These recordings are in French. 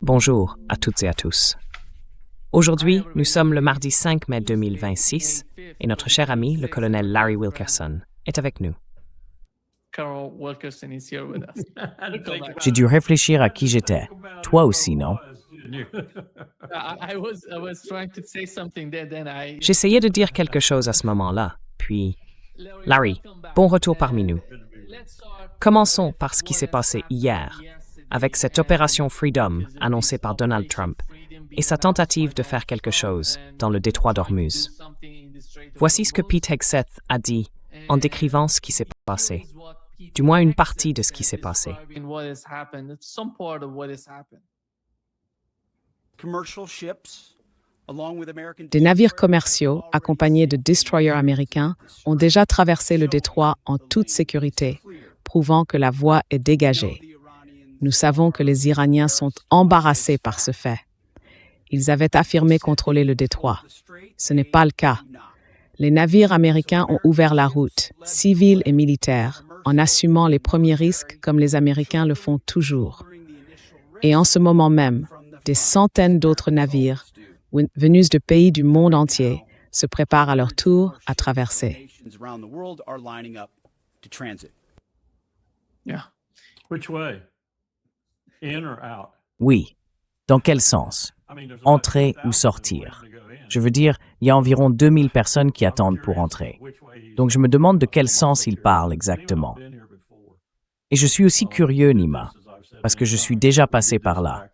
Bonjour à toutes et à tous. Aujourd'hui, nous sommes le mardi 5 mai 2026 et notre cher ami, le colonel Larry Wilkerson, est avec nous. Carol Wilkerson is here with us. J'ai dû réfléchir à qui j'étais. Toi aussi, non? I was trying to say something there, then I... J'essayais de dire quelque chose à ce moment-là, puis... Larry, bon retour parmi nous. Commençons par ce qui s'est passé hier, avec cette opération Freedom annoncée par Donald Trump et sa tentative de faire quelque chose dans le détroit d'Ormuz. Voici ce que Pete Hegseth a dit en décrivant ce qui s'est passé, du moins une partie de ce qui s'est passé. Des navires commerciaux, accompagnés de destroyers américains, ont déjà traversé le détroit en toute sécurité, prouvant que la voie est dégagée. Nous savons que les Iraniens sont embarrassés par ce fait. Ils avaient affirmé contrôler le détroit. Ce n'est pas le cas. Les navires américains ont ouvert la route, civils et militaires, en assumant les premiers risques comme les Américains le font toujours. Et en ce moment même, des centaines d'autres navires, venus de pays du monde entier, se préparent à leur tour à traverser. Yeah. Which way? In or out? Oui. Dans quel sens? Entrer ou sortir? Je veux dire, il y a environ 2000 personnes qui attendent pour entrer. Donc je me demande de quel sens ils parlent exactement. Et je suis aussi curieux, Nima, parce que je suis déjà passé par là.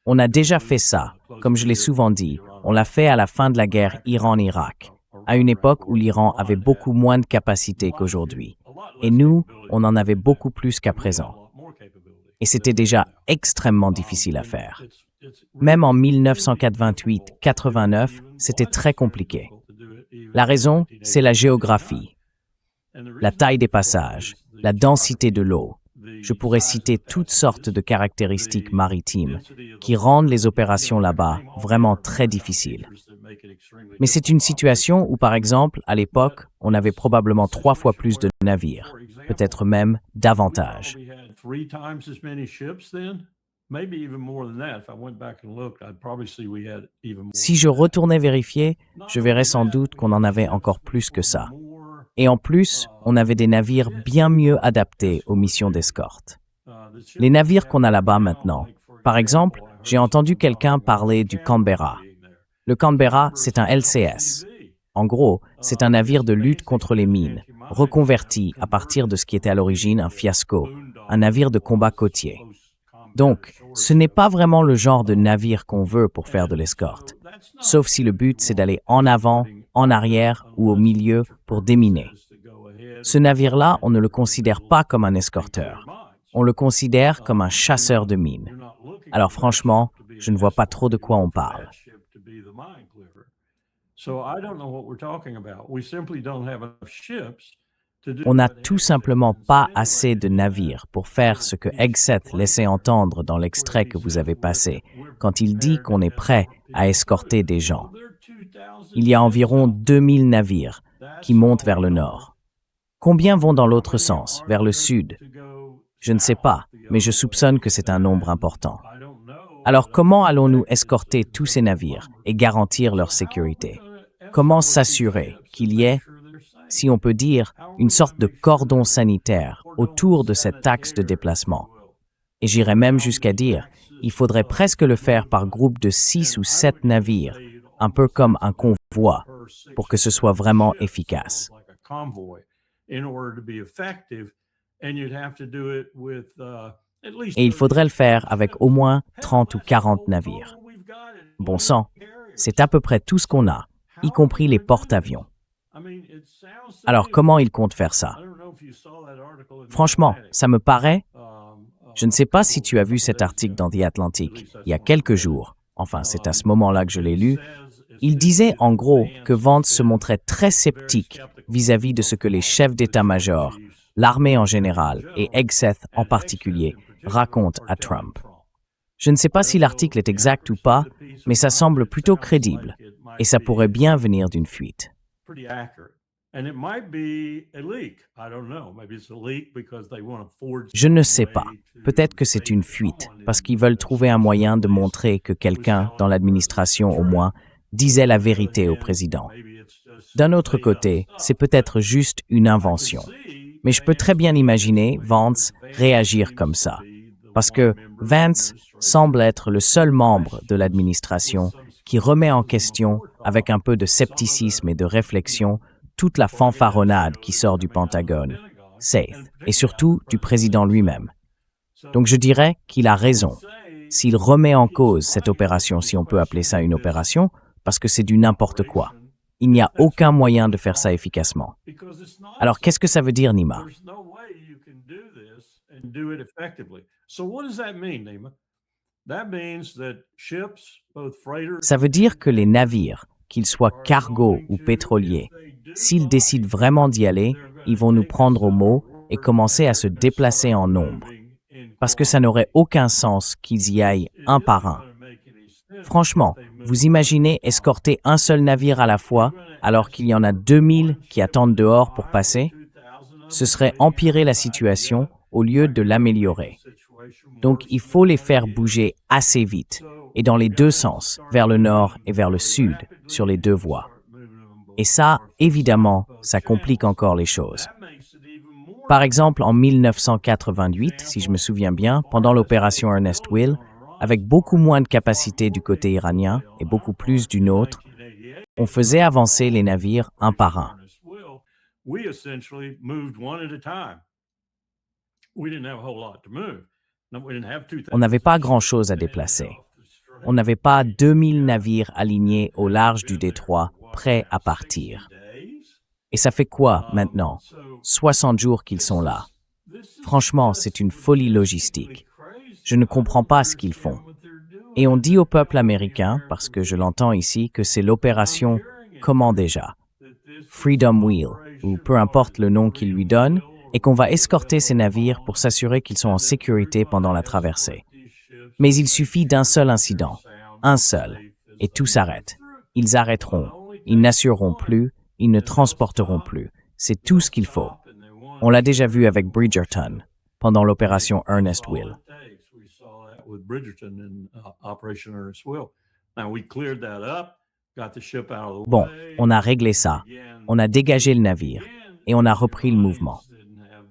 On a déjà fait ça, comme je l'ai souvent dit, on l'a fait à la fin de la guerre Iran-Irak, à une époque où l'Iran avait beaucoup moins de capacités qu'aujourd'hui. Et nous, on en avait beaucoup plus qu'à présent. Et c'était déjà extrêmement difficile à faire. Même en 1988-89, c'était très compliqué. La raison, c'est la géographie, la taille des passages, la densité de l'eau. Je pourrais citer toutes sortes de caractéristiques maritimes qui rendent les opérations là-bas vraiment très difficiles. Mais c'est une situation où, par exemple, à l'époque, on avait probablement 3 fois plus de navires, peut-être même davantage. Si je retournais vérifier, je verrais sans doute qu'on en avait encore plus que ça. Et en plus, on avait des navires bien mieux adaptés aux missions d'escorte. Les navires qu'on a là-bas maintenant, par exemple, j'ai entendu quelqu'un parler du Canberra. Le Canberra, c'est un LCS. En gros, c'est un navire de lutte contre les mines, reconverti à partir de ce qui était à l'origine un fiasco, un navire de combat côtier. Donc, ce n'est pas vraiment le genre de navire qu'on veut pour faire de l'escorte, sauf si le but c'est d'aller en avant, en arrière ou au milieu pour déminer. Ce navire-là, on ne le considère pas comme un escorteur. On le considère comme un chasseur de mines. Alors franchement, je ne vois pas trop de quoi on parle. On n'a tout simplement pas assez de navires pour faire ce que Hegseth laissait entendre dans l'extrait que vous avez passé, quand il dit qu'on est prêt à escorter des gens. Il y a environ 2000 navires qui montent vers le nord. Combien vont dans l'autre sens, vers le sud? Je ne sais pas, mais je soupçonne que c'est un nombre important. Alors comment allons-nous escorter tous ces navires et garantir leur sécurité? Comment s'assurer qu'il y ait, si on peut dire, une sorte de cordon sanitaire autour de cet axe de déplacement? Et j'irais même jusqu'à dire, il faudrait presque le faire par groupe de 6 ou 7 navires, un peu comme un convoi, pour que ce soit vraiment efficace. Et il faudrait le faire avec au moins 30 ou 40 navires. Bon sang, c'est à peu près tout ce qu'on a, y compris les porte-avions. Alors comment ils comptent faire ça? Franchement, ça me paraît... Je ne sais pas si tu as vu cet article dans The Atlantic, il y a quelques jours, enfin c'est à ce moment-là que je l'ai lu, il disait en gros que Vance se montrait très sceptique vis-à-vis de ce que les chefs d'état-major, l'armée en général et Hegseth en particulier, racontent à Trump. Je ne sais pas si l'article est exact ou pas, mais ça semble plutôt crédible, et ça pourrait bien venir d'une fuite. And it might be a leak. I don't know. Maybe it's a leak because they want to forge. Je ne sais pas. Peut-être que c'est une fuite, parce qu'ils veulent trouver un moyen de montrer que quelqu'un, dans l'administration au moins, disait la vérité au président. D'un autre côté, c'est peut-être juste une invention. Mais je peux très bien imaginer Vance réagir comme ça. Parce que Vance semble être le seul membre de l'administration qui remet en question, avec un peu de scepticisme et de réflexion, toute la fanfaronnade qui sort du Pentagone, Safe, et surtout du président lui-même. Donc je dirais qu'il a raison. S'il remet en cause cette opération, si on peut appeler ça une opération, parce que c'est du n'importe quoi. Il n'y a aucun moyen de faire ça efficacement. Alors qu'est-ce que ça veut dire, Nima? Ça veut dire que les navires, qu'ils soient cargo ou pétroliers, s'ils décident vraiment d'y aller, ils vont nous prendre au mot et commencer à se déplacer en nombre. Parce que ça n'aurait aucun sens qu'ils y aillent un par un. Franchement, vous imaginez escorter un seul navire à la fois alors qu'il y en a 2000 qui attendent dehors pour passer? Ce serait empirer la situation au lieu de l'améliorer. Donc il faut les faire bouger assez vite, et dans les deux sens, vers le nord et vers le sud, sur les deux voies. Et ça, évidemment, ça complique encore les choses. Par exemple, en 1988, si je me souviens bien, pendant l'opération Ernest Will, avec beaucoup moins de capacité du côté iranien et beaucoup plus du nôtre, on faisait avancer les navires un par un. On n'avait pas grand-chose à déplacer. On n'avait pas 2000 navires alignés au large du détroit, prêts à partir. Et ça fait quoi, maintenant? 60 jours qu'ils sont là. Franchement, c'est une folie logistique. Je ne comprends pas ce qu'ils font. Et on dit au peuple américain, parce que je l'entends ici, que c'est l'opération, comment déjà? Freedom Wheel, ou peu importe le nom qu'ils lui donnent, et qu'on va escorter ces navires pour s'assurer qu'ils sont en sécurité pendant la traversée. Mais il suffit d'un seul incident, un seul, et tout s'arrête. Ils arrêteront, ils n'assureront plus, ils ne transporteront plus. C'est tout ce qu'il faut. On l'a déjà vu avec Bridgerton, pendant l'opération Ernest Will. Bon, on a réglé ça. On a dégagé le navire, et on a repris le mouvement.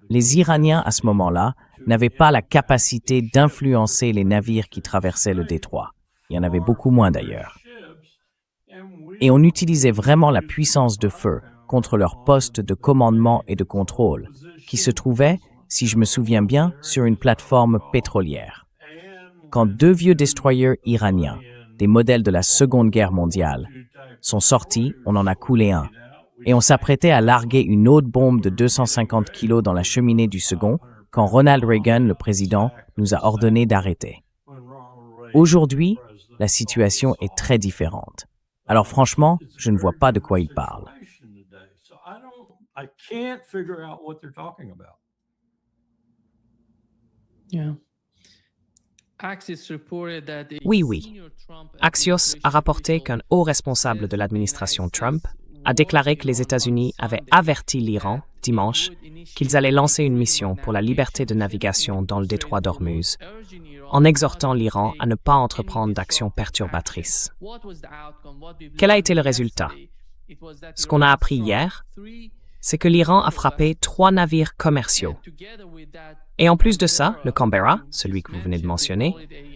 Les Iraniens, à ce moment-là, n'avaient pas la capacité d'influencer les navires qui traversaient le détroit. Il y en avait beaucoup moins d'ailleurs. Et on utilisait vraiment la puissance de feu contre leur poste de commandement et de contrôle, qui se trouvait, si je me souviens bien, sur une plateforme pétrolière. Quand deux vieux destroyers iraniens, des modèles de la Seconde Guerre mondiale, sont sortis, on en a coulé un, et on s'apprêtait à larguer une autre bombe de 250 kilos dans la cheminée du second, quand Ronald Reagan, le président, nous a ordonné d'arrêter. Aujourd'hui, la situation est très différente. Alors franchement, je ne vois pas de quoi il parle. Oui. Axios a rapporté qu'un haut responsable de l'administration Trump a déclaré que les États-Unis avaient averti l'Iran, dimanche, qu'ils allaient lancer une mission pour la liberté de navigation dans le détroit d'Ormuz, en exhortant l'Iran à ne pas entreprendre d'actions perturbatrices. Quel a été le résultat? Ce qu'on a appris hier, c'est que l'Iran a frappé 3 navires commerciaux. Et en plus de ça, le Canberra, celui que vous venez de mentionner,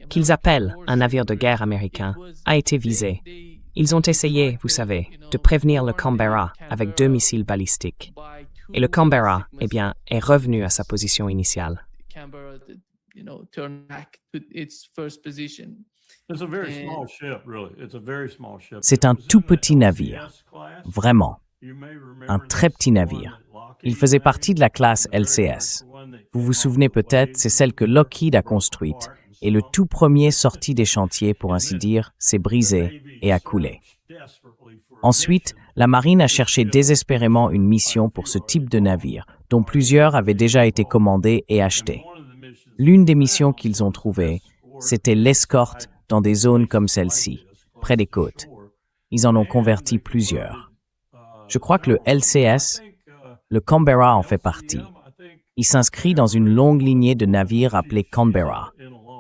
qu'ils appellent un navire de guerre américain, a été visé. Ils ont essayé, vous savez, de prévenir le Canberra avec 2 missiles balistiques. Et le Canberra, est revenu à sa position initiale. C'est un tout petit navire, vraiment, un très petit navire. Il faisait partie de la classe LCS. Vous vous souvenez peut-être, c'est celle que Lockheed a construite, et le tout premier sorti des chantiers, pour ainsi dire, s'est brisé et a coulé. Ensuite, la marine a cherché désespérément une mission pour ce type de navire, dont plusieurs avaient déjà été commandés et achetés. L'une des missions qu'ils ont trouvées, c'était l'escorte dans des zones comme celle-ci, près des côtes. Ils en ont converti plusieurs. Je crois que le LCS, le Canberra en fait partie. Il s'inscrit dans une longue lignée de navires appelés Canberra.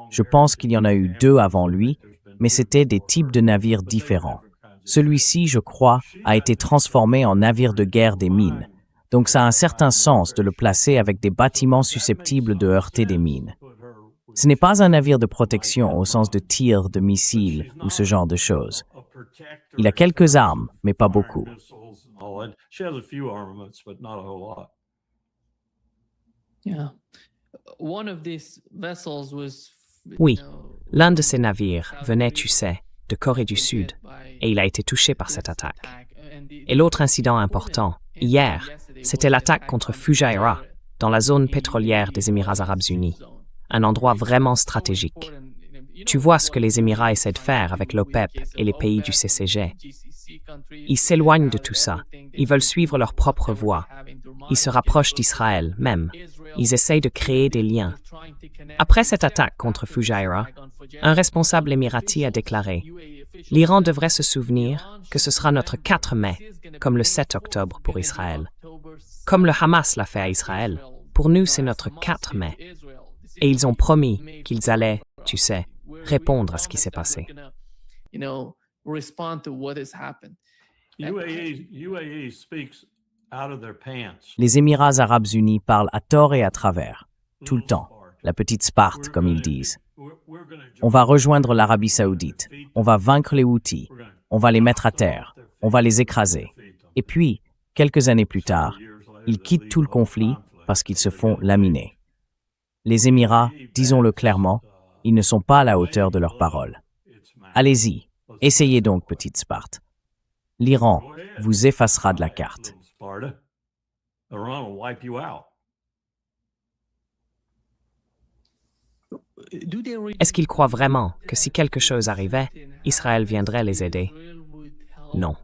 Je pense qu'il y en a eu 2 avant lui, mais c'était des types de navires différents. Celui-ci, je crois, a été transformé en navire de guerre des mines. Donc ça a un certain sens de le placer avec des bâtiments susceptibles de heurter des mines. Ce n'est pas un navire de protection au sens de tir de missiles ou ce genre de choses. Il a quelques armes, mais pas beaucoup. Yeah. One of these vessels was, Oui, l'un de ces navires venait, tu sais, de Corée du Sud, et il a été touché par cette attaque. Et l'autre incident important, hier, c'était l'attaque contre Fujairah, dans la zone pétrolière des Émirats arabes unis, un endroit vraiment stratégique. Tu vois ce que les Émirats essaient de faire avec l'OPEP et les pays du CCG. Ils s'éloignent de tout ça. Ils veulent suivre leur propre voie. Ils se rapprochent d'Israël, même. Ils essayent de créer des liens. Après cette attaque contre Fujairah, un responsable émirati a déclaré « L'Iran devrait se souvenir que ce sera notre 4 mai, comme le 7 octobre pour Israël. Comme le Hamas l'a fait à Israël, pour nous c'est notre 4 mai. » Et ils ont promis qu'ils allaient, tu sais, répondre à ce qui s'est passé. Les Émirats arabes unis parlent à tort et à travers, tout le temps, la petite Sparte, comme ils disent. On va rejoindre l'Arabie saoudite, on va vaincre les Houthis, on va les mettre à terre, on va les écraser. Et puis, quelques années plus tard, ils quittent tout le conflit parce qu'ils se font laminer. Les Émirats, disons-le clairement, ils ne sont pas à la hauteur de leurs paroles. Allez-y, essayez donc, petite Sparte. L'Iran vous effacera de la carte. Est-ce qu'ils croient vraiment que si quelque chose arrivait, Israël viendrait les aider? Non.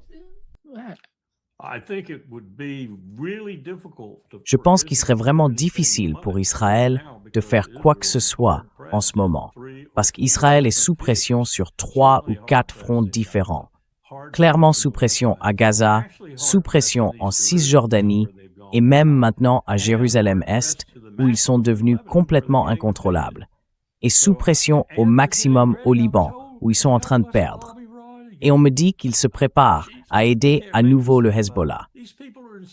Je pense qu'il serait vraiment difficile pour Israël de faire quoi que ce soit en ce moment, parce qu'Israël est sous pression sur 3 ou 4 fronts différents. Clairement sous pression à Gaza, sous pression en Cisjordanie et même maintenant à Jérusalem-Est, où ils sont devenus complètement incontrôlables, et sous pression au maximum au Liban, où ils sont en train de perdre. Et on me dit qu'ils se préparent à aider à nouveau le Hezbollah.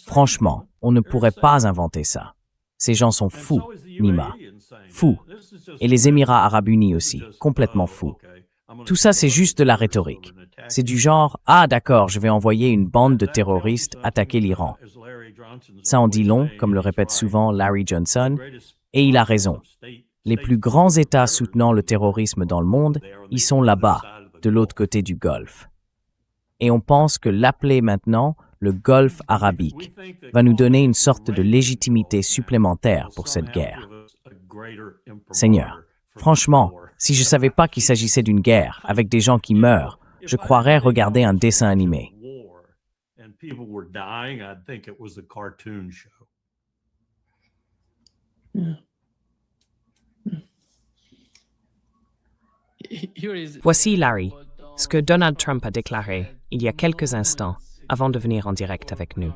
Franchement, on ne pourrait pas inventer ça. Ces gens sont fous, Nima. Fous. Et les Émirats arabes unis aussi, complètement fous. Tout ça, c'est juste de la rhétorique. C'est du genre « Ah d'accord, je vais envoyer une bande de terroristes attaquer l'Iran ». Ça en dit long, comme le répète souvent Larry Johnson, et il a raison. Les plus grands États soutenant le terrorisme dans le monde, ils sont là-bas, de l'autre côté du Golfe. Et on pense que l'appeler maintenant le Golfe arabique va nous donner une sorte de légitimité supplémentaire pour cette guerre. Seigneur, franchement, si je ne savais pas qu'il s'agissait d'une guerre avec des gens qui meurent, je croirais regarder un dessin animé. Voici, Larry, ce que Donald Trump a déclaré il y a quelques instants avant de venir en direct avec nous.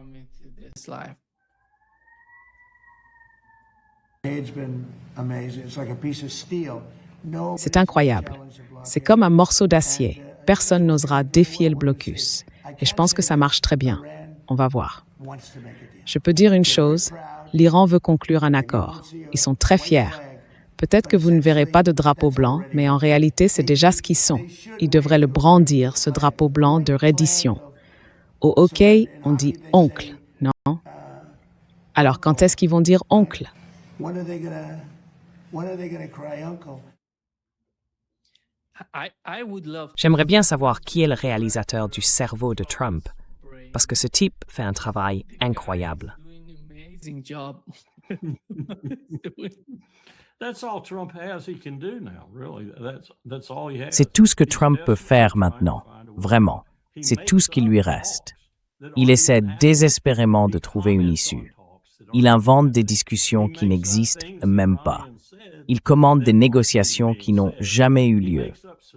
C'est incroyable. C'est comme un morceau d'acier. Personne n'osera défier le blocus. Et je pense que ça marche très bien. On va voir. Je peux dire une chose, l'Iran veut conclure un accord. Ils sont très fiers. Peut-être que vous ne verrez pas de drapeau blanc, mais en réalité, c'est déjà ce qu'ils sont. Ils devraient le brandir, ce drapeau blanc de reddition. Au hockey, on dit « oncle », non? Alors, quand est-ce qu'ils vont dire « oncle » ? J'aimerais bien savoir qui est le réalisateur du cerveau de Trump, parce que ce type fait un travail incroyable. C'est tout ce que Trump peut faire maintenant, vraiment. C'est tout ce qui lui reste. Il essaie désespérément de trouver une issue. Il invente des discussions qui n'existent même pas. Il commande des négociations qui n'ont jamais eu lieu.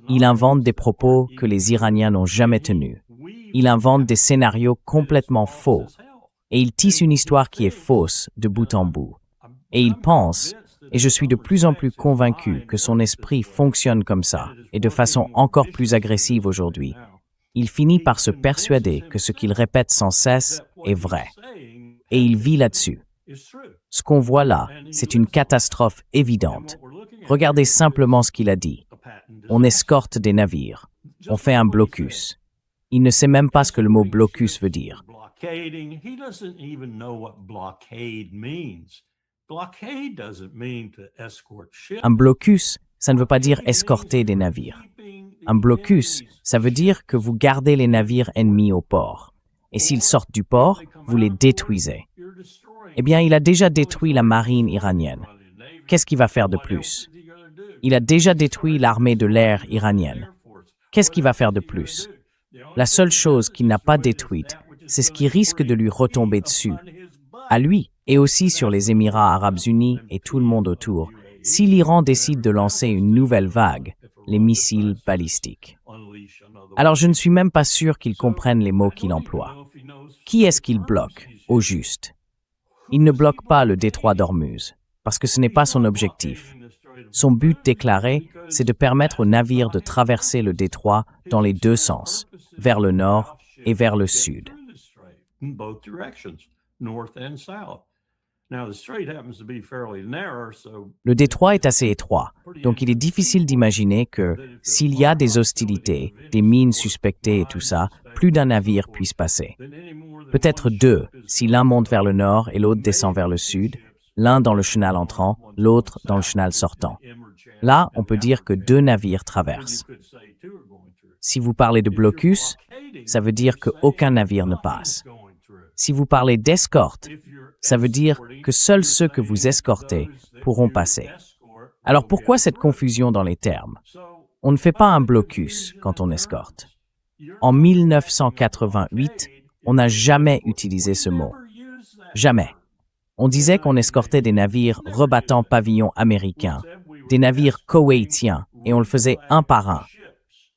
Il invente des propos que les Iraniens n'ont jamais tenus. Il invente des scénarios complètement faux et il tisse une histoire qui est fausse de bout en bout. Et il pense, et je suis de plus en plus convaincu que son esprit fonctionne comme ça, et de façon encore plus agressive aujourd'hui. Il finit par se persuader que ce qu'il répète sans cesse est vrai. Et il vit là-dessus. Ce qu'on voit là, c'est une catastrophe évidente. Regardez simplement ce qu'il a dit. On escorte des navires. On fait un blocus. Il ne sait même pas ce que le mot blocus veut dire. He doesn't even know what blockade means. Blockade doesn't mean to escort ships. Un blocus, ça ne veut pas dire escorter des navires. Un blocus, ça veut dire que vous gardez les navires ennemis au port. Et s'ils sortent du port, vous les détruisez. Eh bien, il a déjà détruit la marine iranienne. Qu'est-ce qu'il va faire de plus? Il a déjà détruit l'armée de l'air iranienne. Qu'est-ce qu'il va faire de plus? La seule chose qu'il n'a pas détruite, c'est ce qui risque de lui retomber dessus, à lui et aussi sur les Émirats arabes unis et tout le monde autour, si l'Iran décide de lancer une nouvelle vague, les missiles balistiques. Alors je ne suis même pas sûr qu'il comprenne les mots qu'il emploie. Qui est-ce qu'il bloque, au juste? Il ne bloque pas le détroit d'Ormuz, parce que ce n'est pas son objectif. Son but déclaré, c'est de permettre aux navires de traverser le détroit dans les deux sens, vers le nord et vers le sud. Le détroit est assez étroit, donc il est difficile d'imaginer que, s'il y a des hostilités, des mines suspectées et tout ça, plus d'un navire puisse passer. Peut-être deux, si l'un monte vers le nord et l'autre descend vers le sud, l'un dans le chenal entrant, l'autre dans le chenal sortant. Là, on peut dire que deux navires traversent. Si vous parlez de blocus, ça veut dire qu'aucun navire ne passe. Si vous parlez d'escorte, ça veut dire que seuls ceux que vous escortez pourront passer. Alors pourquoi cette confusion dans les termes? On ne fait pas un blocus quand on escorte. En 1988, on n'a jamais utilisé ce mot. Jamais. On disait qu'on escortait des navires rebattant pavillon américain, des navires koweïtiens, et on le faisait un par un.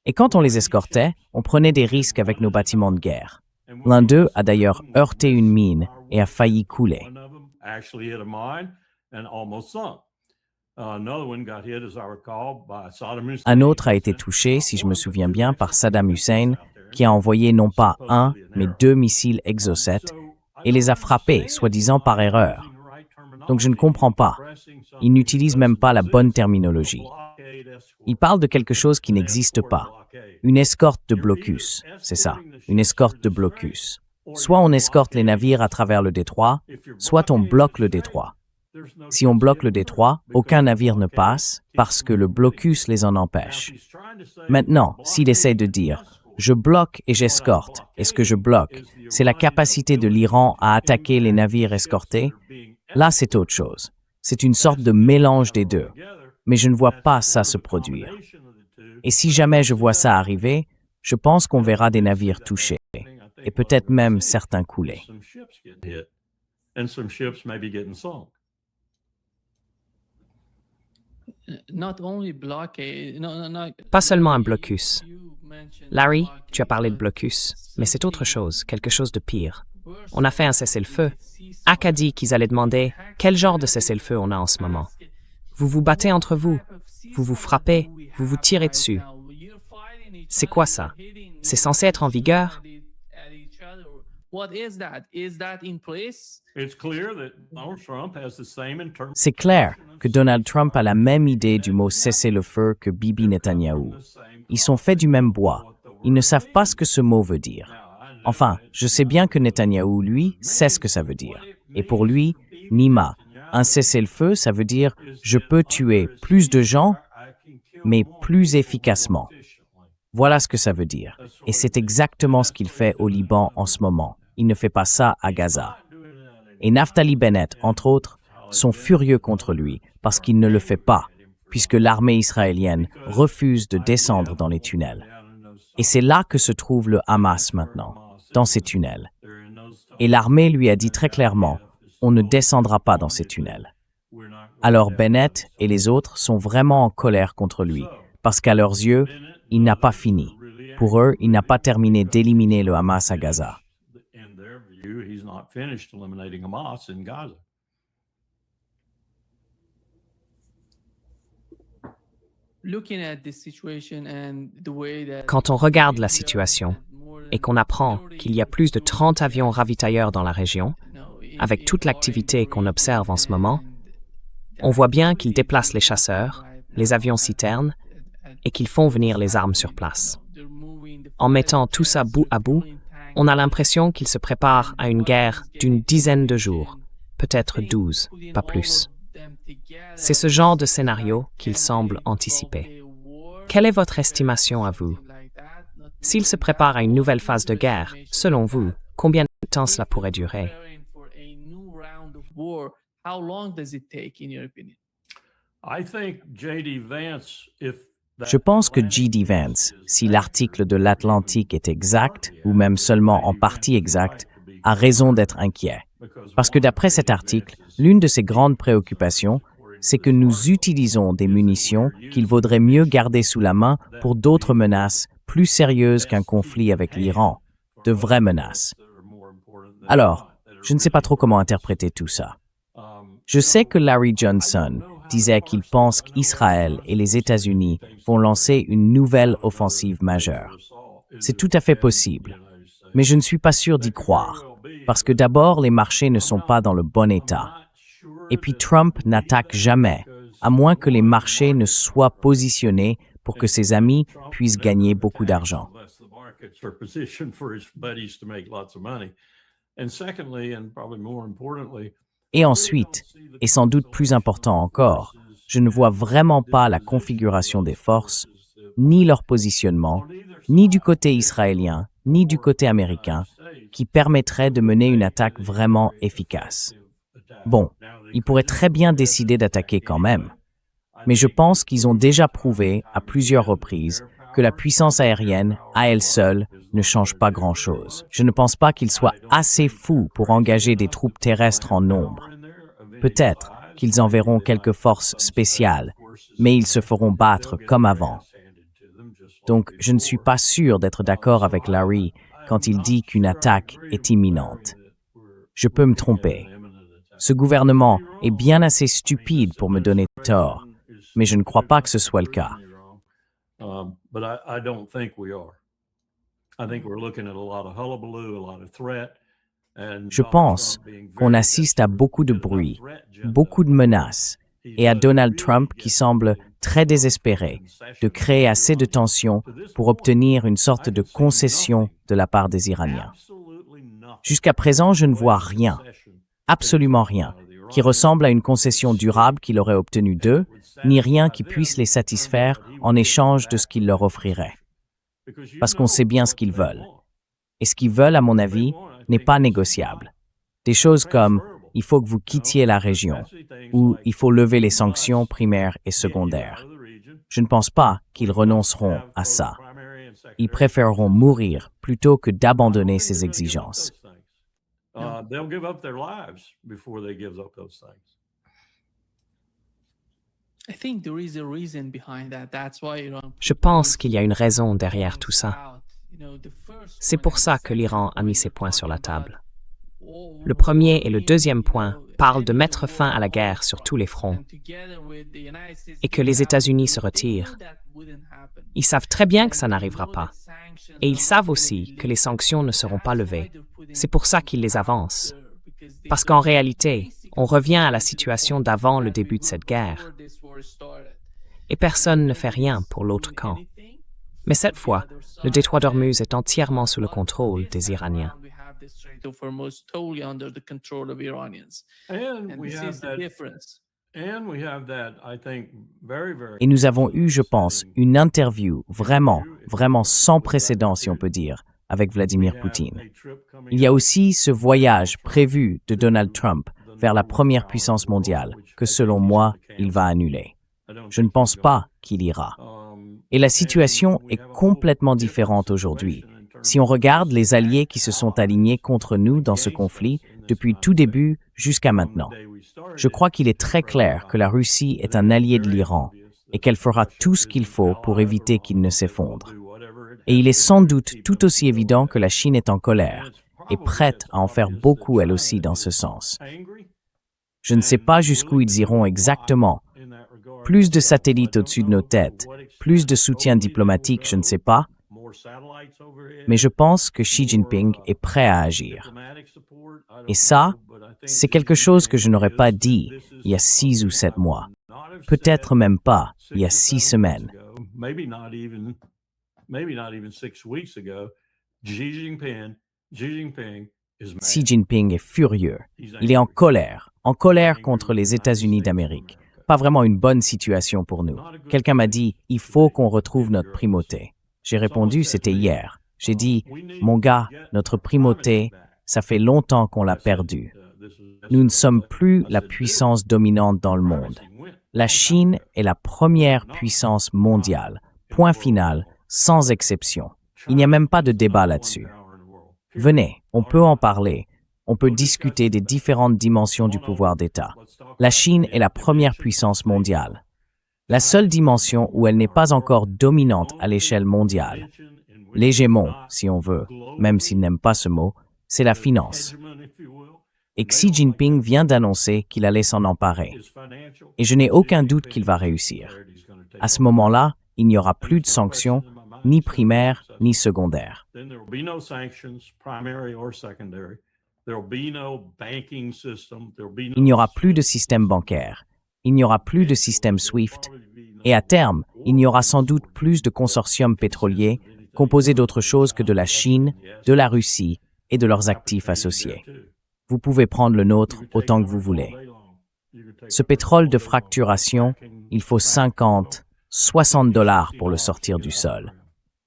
Et quand on les escortait, on prenait des risques avec nos bâtiments de guerre. L'un d'eux a d'ailleurs heurté une mine et a failli couler. Un autre a été touché, si je me souviens bien, par Saddam Hussein, qui a envoyé non pas un, mais deux missiles Exocet et les a frappés, soi-disant par erreur. Donc je ne comprends pas. Il n'utilise même pas la bonne terminologie. Il parle de quelque chose qui n'existe pas. Une escorte de blocus, c'est ça, une escorte de blocus. Soit on escorte les navires à travers le détroit, soit on bloque le détroit. Si on bloque le détroit, aucun navire ne passe parce que le blocus les en empêche. Maintenant, s'il essaie de dire « je bloque et j'escorte », et ce que je bloque, c'est la capacité de l'Iran à attaquer les navires escortés, là c'est autre chose. C'est une sorte de mélange des deux. Mais je ne vois pas ça se produire. Et si jamais je vois ça arriver, je pense qu'on verra des navires touchés, et peut-être même certains couler. Pas seulement un blocus. Larry, tu as parlé de blocus, mais c'est autre chose, quelque chose de pire. On a fait un cessez-le-feu. Ak a dit qu'ils allaient demander quel genre de cessez-le-feu on a en ce moment. Vous vous battez entre vous, vous vous frappez, vous vous tirez dessus. C'est quoi ça? C'est censé être en vigueur? C'est clair que Donald Trump a la même idée du mot cessez-le-feu que Bibi Netanyahou. Ils sont faits du même bois. Ils ne savent pas ce que ce mot veut dire. Enfin, je sais bien que Netanyahou, lui, sait ce que ça veut dire. Et pour lui, Nima, un cessez-le-feu, ça veut dire « je peux tuer plus de gens, mais plus efficacement ». Voilà ce que ça veut dire. Et c'est exactement ce qu'il fait au Liban en ce moment. Il ne fait pas ça à Gaza. Et Naftali Bennett, entre autres, sont furieux contre lui parce qu'il ne le fait pas, puisque l'armée israélienne refuse de descendre dans les tunnels. Et c'est là que se trouve le Hamas maintenant, dans ces tunnels. Et l'armée lui a dit très clairement, on ne descendra pas dans ces tunnels. Alors Bennett et les autres sont vraiment en colère contre lui, parce qu'à leurs yeux, il n'a pas fini. Pour eux, il n'a pas terminé d'éliminer le Hamas à Gaza. In their view, he's not finished eliminating Hamas in Gaza. Quand on regarde la situation et qu'on apprend qu'il y a plus de 30 avions ravitailleurs dans la région, avec toute l'activité qu'on observe en ce moment, on voit bien qu'ils déplacent les chasseurs, les avions citernes et qu'ils font venir les armes sur place. En mettant tout ça bout à bout, on a l'impression qu'ils se préparent à une guerre d'une dizaine de jours, peut-être 12, pas plus. C'est ce genre de scénario qu'ils semblent anticiper. Quelle est votre estimation à vous? S'ils se préparent à une nouvelle phase de guerre, selon vous, combien de temps cela pourrait durer? I think J.D. Vance, if Je pense que J.D. Vance, si l'article de l'Atlantique est exact, ou même seulement en partie exact, a raison d'être inquiet. Parce que d'après cet article, l'une de ses grandes préoccupations, c'est que nous utilisons des munitions qu'il vaudrait mieux garder sous la main pour d'autres menaces plus sérieuses qu'un conflit avec l'Iran, de vraies menaces. Alors, je ne sais pas trop comment interpréter tout ça. Je sais que Larry Johnson disait qu'il pense qu'Israël et les États-Unis vont lancer une nouvelle offensive majeure. C'est tout à fait possible, mais je ne suis pas sûr d'y croire, parce que d'abord, les marchés ne sont pas dans le bon état. Et puis Trump n'attaque jamais, à moins que les marchés ne soient positionnés pour que ses amis puissent gagner beaucoup d'argent. Et ensuite, et sans doute plus important encore, je ne vois vraiment pas la configuration des forces, ni leur positionnement, ni du côté israélien, ni du côté américain, qui permettrait de mener une attaque vraiment efficace. Bon, ils pourraient très bien décider d'attaquer quand même, mais je pense qu'ils ont déjà prouvé à plusieurs reprises que la puissance aérienne, à elle seule, ne change pas grand-chose. Je ne pense pas qu'ils soient assez fous pour engager des troupes terrestres en nombre. Peut-être qu'ils enverront quelques forces spéciales, mais ils se feront battre comme avant. Donc, je ne suis pas sûr d'être d'accord avec Larry quand il dit qu'une attaque est imminente. Je peux me tromper. Ce gouvernement est bien assez stupide pour me donner tort, mais je ne crois pas que ce soit le cas. Je pense qu'on assiste à beaucoup de bruit, beaucoup de menaces, et à Donald Trump qui semble très désespéré de créer assez de tension pour obtenir une sorte de concession de la part des Iraniens. Jusqu'à présent, je ne vois rien, absolument rien, qui ressemble à une concession durable qu'il aurait obtenue d'eux, ni rien qui puisse les satisfaire en échange de ce qu'il leur offrirait. Parce qu'on sait bien ce qu'ils veulent. Et ce qu'ils veulent, à mon avis, n'est pas négociable. Des choses comme « il faut que vous quittiez la région » ou « il faut lever les sanctions primaires et secondaires ». Je ne pense pas qu'ils renonceront à ça. Ils préféreront mourir plutôt que d'abandonner ces exigences. They'll give up their lives before they give up those things. Je pense qu'il y a une raison derrière tout ça. C'est pour ça que l'Iran a mis ses points sur la table. Le premier et le deuxième point parlent de mettre fin à la guerre sur tous les fronts et que les États-Unis se retirent. Ils savent très bien que ça n'arrivera pas. Et ils savent aussi que les sanctions ne seront pas levées. C'est pour ça qu'ils les avancent. Parce qu'en réalité, on revient à la situation d'avant le début de cette guerre. Et personne ne fait rien pour l'autre camp. Mais cette fois, le détroit d'Ormuz est entièrement sous le contrôle des Iraniens. Et nous avons eu, je pense, une interview vraiment sans précédent, si on peut dire, avec Vladimir Poutine. Il y a aussi ce voyage prévu de Donald Trump vers la première puissance mondiale, que selon moi, il va annuler. Je ne pense pas qu'il ira. Et la situation est complètement différente aujourd'hui. Si on regarde les alliés qui se sont alignés contre nous dans ce conflit, depuis tout début jusqu'à maintenant, je crois qu'il est très clair que la Russie est un allié de l'Iran et qu'elle fera tout ce qu'il faut pour éviter qu'il ne s'effondre. Et il est sans doute tout aussi évident que la Chine est en colère et prête à en faire beaucoup elle aussi dans ce sens. Je ne sais pas jusqu'où ils iront exactement. Plus de satellites au-dessus de nos têtes, plus de soutien diplomatique, je ne sais pas, mais je pense que Xi Jinping est prêt à agir. Et ça, c'est quelque chose que je n'aurais pas dit il y a 6 ou 7 mois. Peut-être même pas il y a 6 semaines. Xi Jinping est furieux. Il est en colère contre les États-Unis d'Amérique. Pas vraiment une bonne situation pour nous. Quelqu'un m'a dit, il faut qu'on retrouve notre primauté. J'ai répondu, c'était hier. J'ai dit, mon gars, notre primauté, ça fait longtemps qu'on l'a perdue. Nous ne sommes plus la puissance dominante dans le monde. La Chine est la première puissance mondiale. Point final, sans exception. Il n'y a même pas de débat là-dessus. Venez, on peut en parler. On peut discuter des différentes dimensions du pouvoir d'État. La Chine est la première puissance mondiale. La seule dimension où elle n'est pas encore dominante à l'échelle mondiale, l'hégémon, si on veut, même s'il n'aime pas ce mot, c'est la finance. Et Xi Jinping vient d'annoncer qu'il allait s'en emparer. Et je n'ai aucun doute qu'il va réussir. À ce moment-là, il n'y aura plus de sanctions, ni primaires, ni secondaires. Il n'y aura plus de système bancaire, il n'y aura plus de système SWIFT, et à terme, il n'y aura sans doute plus de consortiums pétroliers composés d'autre chose que de la Chine, de la Russie et de leurs actifs associés. Vous pouvez prendre le nôtre autant que vous voulez. Ce pétrole de fracturation, il faut 50, 60 $ pour le sortir du sol.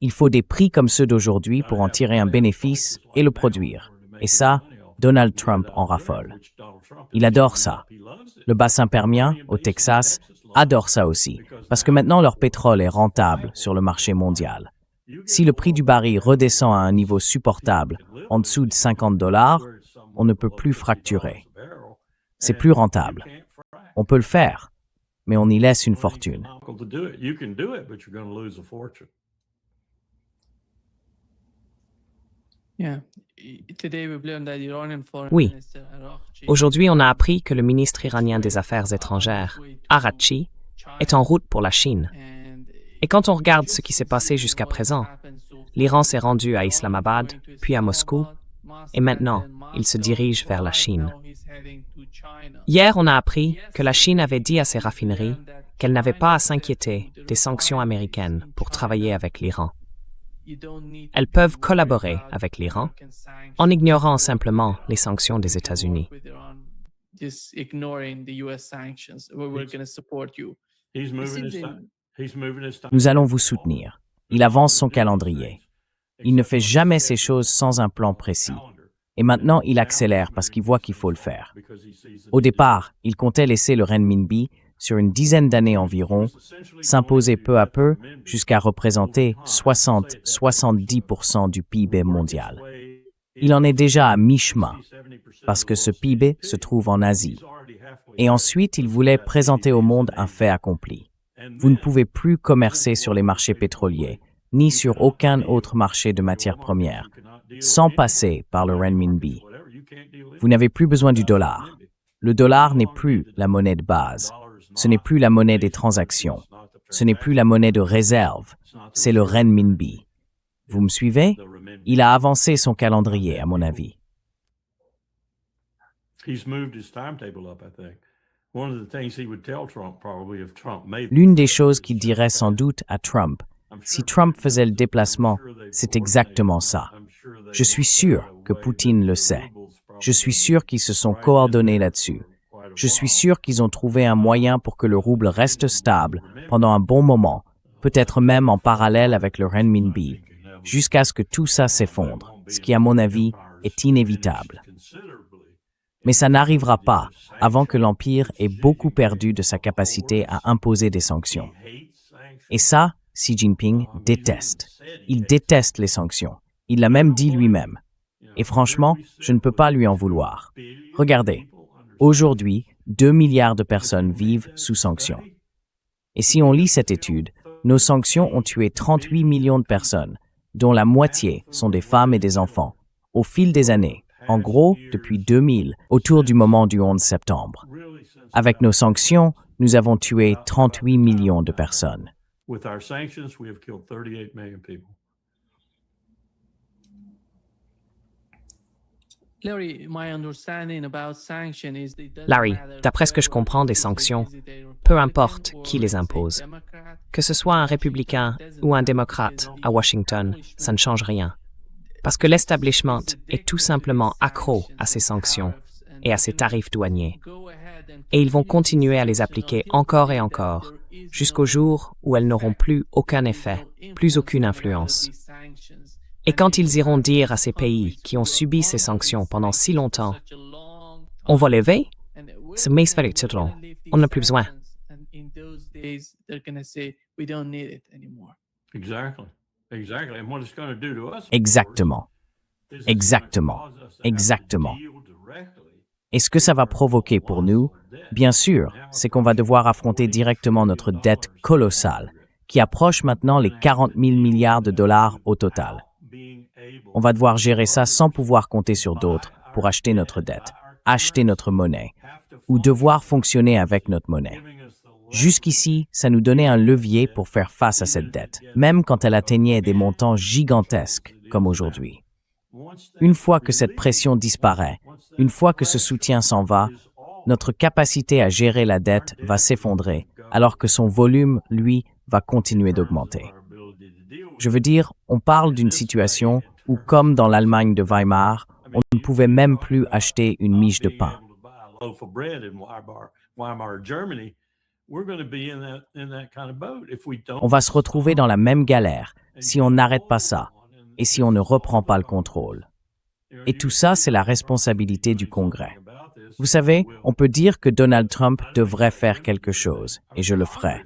Il faut des prix comme ceux d'aujourd'hui pour en tirer un bénéfice et le produire. Et ça, Donald Trump en raffole. Il adore ça. Le bassin permien, au Texas, adore ça aussi, parce que maintenant leur pétrole est rentable sur le marché mondial. Si le prix du baril redescend à un niveau supportable, en dessous de 50 $, on ne peut plus fracturer. C'est plus rentable. On peut le faire, mais on y laisse une fortune. Oui. Aujourd'hui, on a appris que le ministre iranien des Affaires étrangères, Araghchi, est en route pour la Chine. Et quand on regarde ce qui s'est passé jusqu'à présent, l'Iran s'est rendu à Islamabad, puis à Moscou, et maintenant, il se dirige vers la Chine. Hier, on a appris que la Chine avait dit à ses raffineries qu'elle n'avait pas à s'inquiéter des sanctions américaines pour travailler avec l'Iran. Elles peuvent collaborer avec l'Iran en ignorant simplement les sanctions des États-Unis. Nous allons vous soutenir. Il avance son calendrier. Il ne fait jamais ces choses sans un plan précis. Et maintenant, il accélère parce qu'il voit qu'il faut le faire. Au départ, il comptait laisser le renminbi, sur une dizaine d'années environ, s'imposer peu à peu jusqu'à représenter 60-70% du PIB mondial. Il en est déjà à mi-chemin, parce que ce PIB se trouve en Asie. Et ensuite, il voulait présenter au monde un fait accompli. Vous ne pouvez plus commercer sur les marchés pétroliers, ni sur aucun autre marché de matières premières, sans passer par le renminbi. Vous n'avez plus besoin du dollar. Le dollar n'est plus la monnaie de base. Ce n'est plus la monnaie des transactions. Ce n'est plus la monnaie de réserve. C'est le renminbi. Vous me suivez? Il a avancé son calendrier, à mon avis. L'une des choses qu'il dirait sans doute à Trump, si Trump faisait le déplacement, c'est exactement ça. Je suis sûr que Poutine le sait. Je suis sûr qu'ils se sont coordonnés là-dessus. Je suis sûr qu'ils ont trouvé un moyen pour que le rouble reste stable pendant un bon moment, peut-être même en parallèle avec le renminbi, jusqu'à ce que tout ça s'effondre, ce qui, à mon avis, est inévitable. Mais ça n'arrivera pas avant que l'Empire ait beaucoup perdu de sa capacité à imposer des sanctions. Et ça, Xi Jinping déteste. Il déteste les sanctions. Il l'a même dit lui-même. Et franchement, je ne peux pas lui en vouloir. Regardez. Aujourd'hui, 2 milliards de personnes vivent sous sanctions. Et si on lit cette étude, nos sanctions ont tué 38 millions de personnes, dont la moitié sont des femmes et des enfants, au fil des années, en gros depuis 2000, autour du moment du 11 septembre. Avec nos sanctions, nous avons tué 38 millions de personnes. With our sanctions, we have killed 38 million people. Larry, d'après ce que je comprends des sanctions, peu importe qui les impose. Que ce soit un républicain ou un démocrate à Washington, ça ne change rien. Parce que l'establishment est tout simplement accro à ces sanctions et à ces tarifs douaniers. Et ils vont continuer à les appliquer encore et encore, jusqu'au jour où elles n'auront plus aucun effet, plus aucune influence. Et quand ils iront dire à ces pays qui ont subi ces sanctions pendant si longtemps, on va lever, c'est on n'a plus besoin. Exactly. And what it's going to do to us, Exactement, is it's exactement, gonna cause us to have to exactement. deal directly. Et ce que ça va provoquer pour nous, bien sûr, c'est qu'on va devoir affronter directement notre dette colossale, qui approche maintenant les 40 000 milliards de dollars au total. On va devoir gérer ça sans pouvoir compter sur d'autres pour acheter notre dette, acheter notre monnaie, ou devoir fonctionner avec notre monnaie. Jusqu'ici, ça nous donnait un levier pour faire face à cette dette, même quand elle atteignait des montants gigantesques, comme aujourd'hui. Une fois que cette pression disparaît, une fois que ce soutien s'en va, notre capacité à gérer la dette va s'effondrer, alors que son volume, lui, va continuer d'augmenter. Je veux dire, on parle d'une situation où, comme dans l'Allemagne de Weimar, on ne pouvait même plus acheter une miche de pain. On va se retrouver dans la même galère si on n'arrête pas ça et si on ne reprend pas le contrôle. Et tout ça, c'est la responsabilité du Congrès. Vous savez, on peut dire que Donald Trump devrait faire quelque chose, et je le ferai.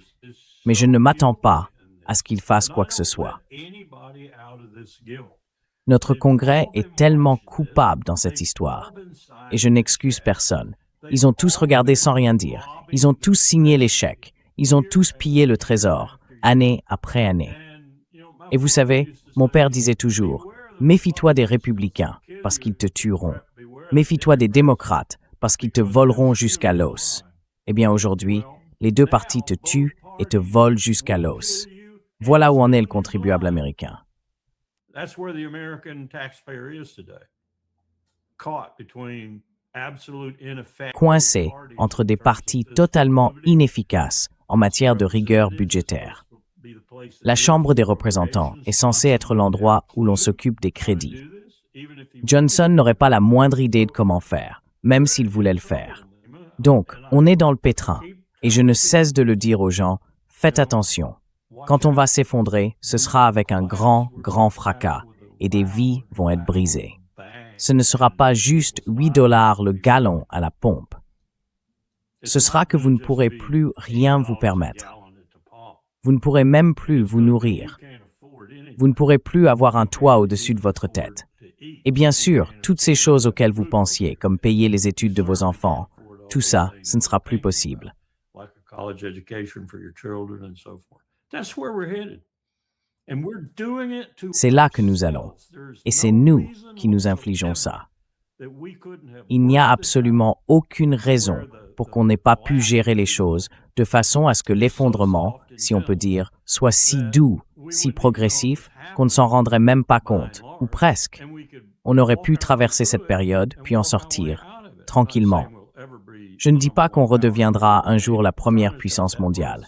Mais je ne m'attends pas à ce qu'il fasse quoi que ce soit. Notre Congrès est tellement coupable dans cette histoire, et je n'excuse personne. Ils ont tous regardé sans rien dire. Ils ont tous signé les chèques. Ils ont tous pillé le trésor, année après année. Et vous savez, mon père disait toujours, « Méfie-toi des républicains, parce qu'ils te tueront. Méfie-toi des démocrates, parce qu'ils te voleront jusqu'à l'os. » Eh bien aujourd'hui, les deux partis te tuent et te volent jusqu'à l'os. Voilà où en est le contribuable américain. That's where the American taxpayer is today. Caught between absolute ineffective Coincé entre des partis totalement inefficaces en matière de rigueur budgétaire. La Chambre des représentants est censée être l'endroit où l'on s'occupe des crédits. Johnson n'aurait pas la moindre idée de comment faire, même s'il voulait le faire. Donc, on est dans le pétrin, et je ne cesse de le dire aux gens, faites attention. Quand on va s'effondrer, ce sera avec un grand, grand fracas, et des vies vont être brisées. Ce ne sera pas juste 8 $ le gallon à la pompe. Ce sera que vous ne pourrez plus rien vous permettre. Vous ne pourrez même plus vous nourrir. Vous ne pourrez plus avoir un toit au-dessus de votre tête. Et bien sûr, toutes ces choses auxquelles vous pensiez, comme payer les études de vos enfants, tout ça, ce ne sera plus possible. C'est là que nous allons. Et c'est nous qui nous infligeons ça. Il n'y a absolument aucune raison pour qu'on n'ait pas pu gérer les choses de façon à ce que l'effondrement, si on peut dire, soit si doux, si progressif, qu'on ne s'en rendrait même pas compte, ou presque. On aurait pu traverser cette période, puis en sortir, tranquillement. Je ne dis pas qu'on redeviendra un jour la première puissance mondiale.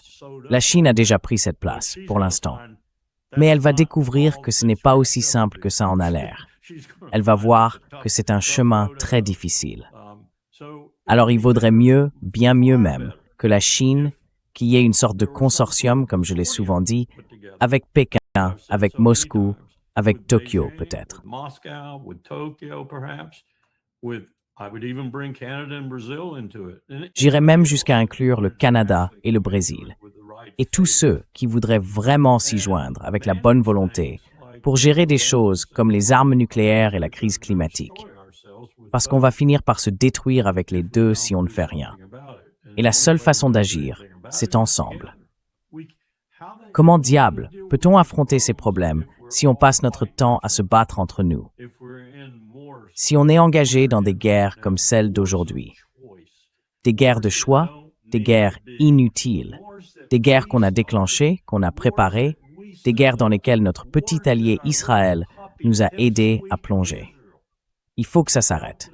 La Chine a déjà pris cette place, pour l'instant. Mais elle va découvrir que ce n'est pas aussi simple que ça en a l'air. Elle va voir que c'est un chemin très difficile. Alors il vaudrait mieux, bien mieux même, que la Chine, qu'il y ait une sorte de consortium, comme je l'ai souvent dit, avec Pékin, avec Moscou, avec Tokyo peut-être. J'irais même jusqu'à inclure le Canada et le Brésil. Et tous ceux qui voudraient vraiment s'y joindre avec la bonne volonté pour gérer des choses comme les armes nucléaires et la crise climatique. Parce qu'on va finir par se détruire avec les deux si on ne fait rien. Et la seule façon d'agir, c'est ensemble. Comment diable peut-on affronter ces problèmes si on passe notre temps à se battre entre nous, si on est engagé dans des guerres comme celle d'aujourd'hui, des guerres de choix, des guerres inutiles, des guerres qu'on a déclenchées, qu'on a préparées, des guerres dans lesquelles notre petit allié Israël nous a aidés à plonger. Il faut que ça s'arrête.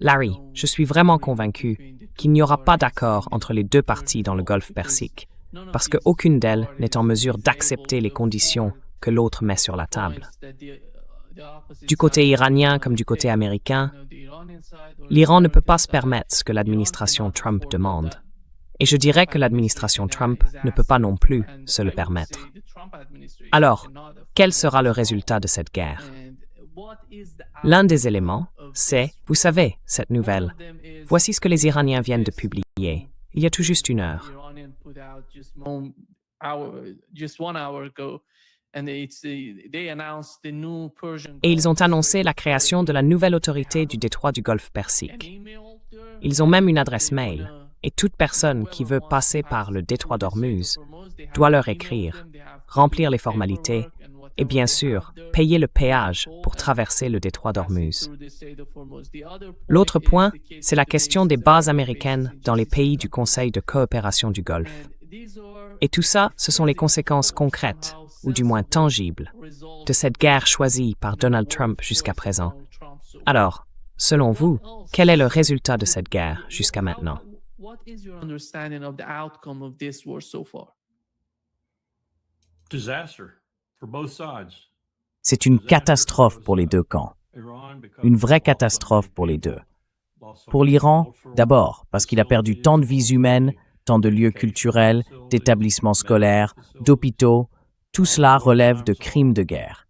Larry, je suis vraiment convaincu qu'il n'y aura pas d'accord entre les deux parties dans le Golfe Persique, parce qu'aucune d'elles n'est en mesure d'accepter les conditions que l'autre met sur la table. Du côté iranien comme du côté américain, l'Iran ne peut pas se permettre ce que l'administration Trump demande. Et je dirais que l'administration Trump ne peut pas non plus se le permettre. Alors, quel sera le résultat de cette guerre? L'un des éléments, c'est, vous savez, cette nouvelle. Voici ce que les Iraniens viennent de publier, il y a tout juste une heure. Et ils ont annoncé la création de la nouvelle autorité du détroit du Golfe Persique. Ils ont même une adresse mail, et toute personne qui veut passer par le détroit d'Ormuz doit leur écrire, remplir les formalités et bien sûr, payer le péage pour traverser le détroit d'Ormuz. L'autre point, c'est la question des bases américaines dans les pays du Conseil de coopération du Golfe. Et tout ça, ce sont les conséquences concrètes, ou du moins tangibles, de cette guerre choisie par Donald Trump jusqu'à présent. Alors, selon vous, quel est le résultat de cette guerre jusqu'à maintenant? C'est une catastrophe pour les deux camps. Une vraie catastrophe pour les deux. Pour l'Iran, d'abord, parce qu'il a perdu tant de vies humaines, tant de lieux culturels, d'établissements scolaires, d'hôpitaux. Tout cela relève de crimes de guerre.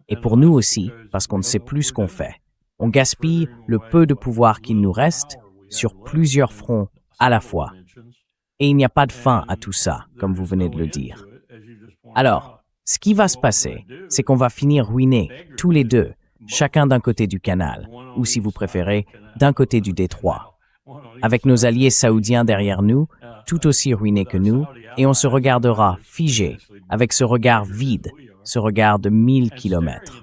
Et pour nous aussi, parce qu'on ne sait plus ce qu'on fait. On gaspille le peu de pouvoir qu'il nous reste sur plusieurs fronts à la fois. Et il n'y a pas de fin à tout ça, comme vous venez de le dire. Alors, ce qui va se passer, c'est qu'on va finir ruinés, tous les deux, chacun d'un côté du canal, ou si vous préférez, d'un côté du détroit. Avec nos alliés saoudiens derrière nous, tout aussi ruinés que nous, et on se regardera figés, avec ce regard vide, ce regard de 1000 kilomètres.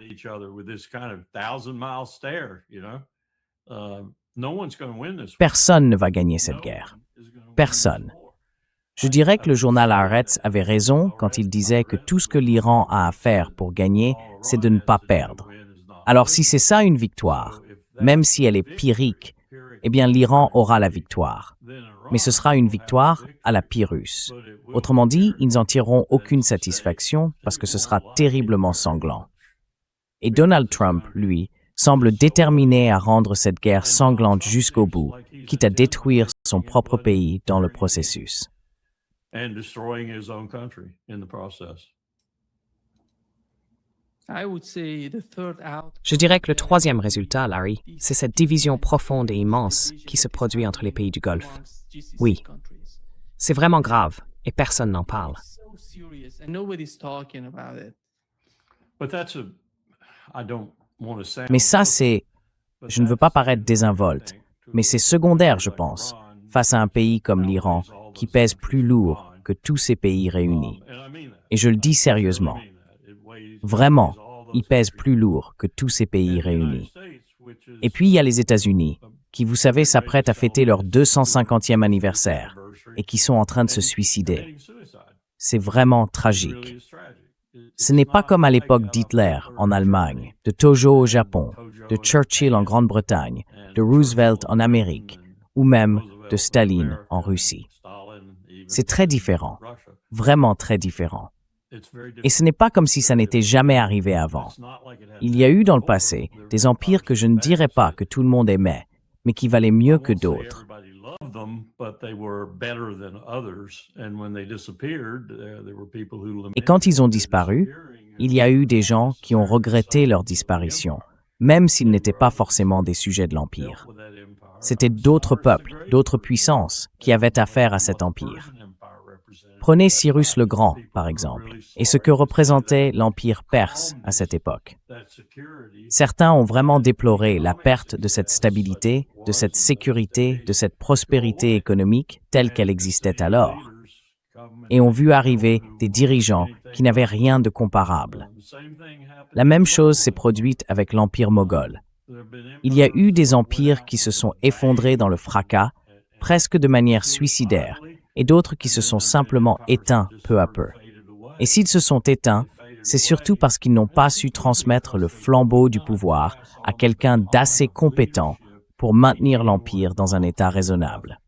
Personne ne va gagner cette guerre. Personne. Je dirais que le journal Haaretz avait raison quand il disait que tout ce que l'Iran a à faire pour gagner, c'est de ne pas perdre. Alors si c'est ça une victoire, même si elle est pyrrhique, eh bien l'Iran aura la victoire. Mais ce sera une victoire à la Pyrrhus. Autrement dit, ils n'en tireront aucune satisfaction parce que ce sera terriblement sanglant. Et Donald Trump, lui, semble déterminé à rendre cette guerre sanglante jusqu'au bout, quitte à détruire son propre pays dans le processus. Je dirais que le troisième résultat, Larry, c'est cette division profonde et immense qui se produit entre les pays du Golfe. Oui, c'est vraiment grave et personne n'en parle. Mais ça, c'est... Je ne veux pas paraître désinvolte, mais c'est secondaire, je pense, face à un pays comme l'Iran, qui pèse plus lourd que tous ces pays réunis. Et je le dis sérieusement. Vraiment, il pèse plus lourd que tous ces pays réunis. Et puis, il y a les États-Unis, qui, vous savez, s'apprêtent à fêter leur 250e anniversaire et qui sont en train de se suicider. C'est vraiment tragique. Ce n'est pas comme à l'époque d'Hitler en Allemagne, de Tojo au Japon, de Churchill en Grande-Bretagne, de Roosevelt en Amérique, ou même de Staline en Russie. C'est très différent, vraiment très différent. Et ce n'est pas comme si ça n'était jamais arrivé avant. Il y a eu dans le passé des empires que je ne dirais pas que tout le monde aimait, mais qui valaient mieux que d'autres. Et quand ils ont disparu, il y a eu des gens qui ont regretté leur disparition, même s'ils n'étaient pas forcément des sujets de l'empire. C'étaient d'autres peuples, d'autres puissances qui avaient affaire à cet empire. Prenez Cyrus le Grand, par exemple, et ce que représentait l'Empire perse à cette époque. Certains ont vraiment déploré la perte de cette stabilité, de cette sécurité, de cette prospérité économique telle qu'elle existait alors, et ont vu arriver des dirigeants qui n'avaient rien de comparable. La même chose s'est produite avec l'Empire moghol. Il y a eu des empires qui se sont effondrés dans le fracas, presque de manière suicidaire, et d'autres qui se sont simplement éteints peu à peu. Et s'ils se sont éteints, c'est surtout parce qu'ils n'ont pas su transmettre le flambeau du pouvoir à quelqu'un d'assez compétent pour maintenir l'empire dans un état raisonnable.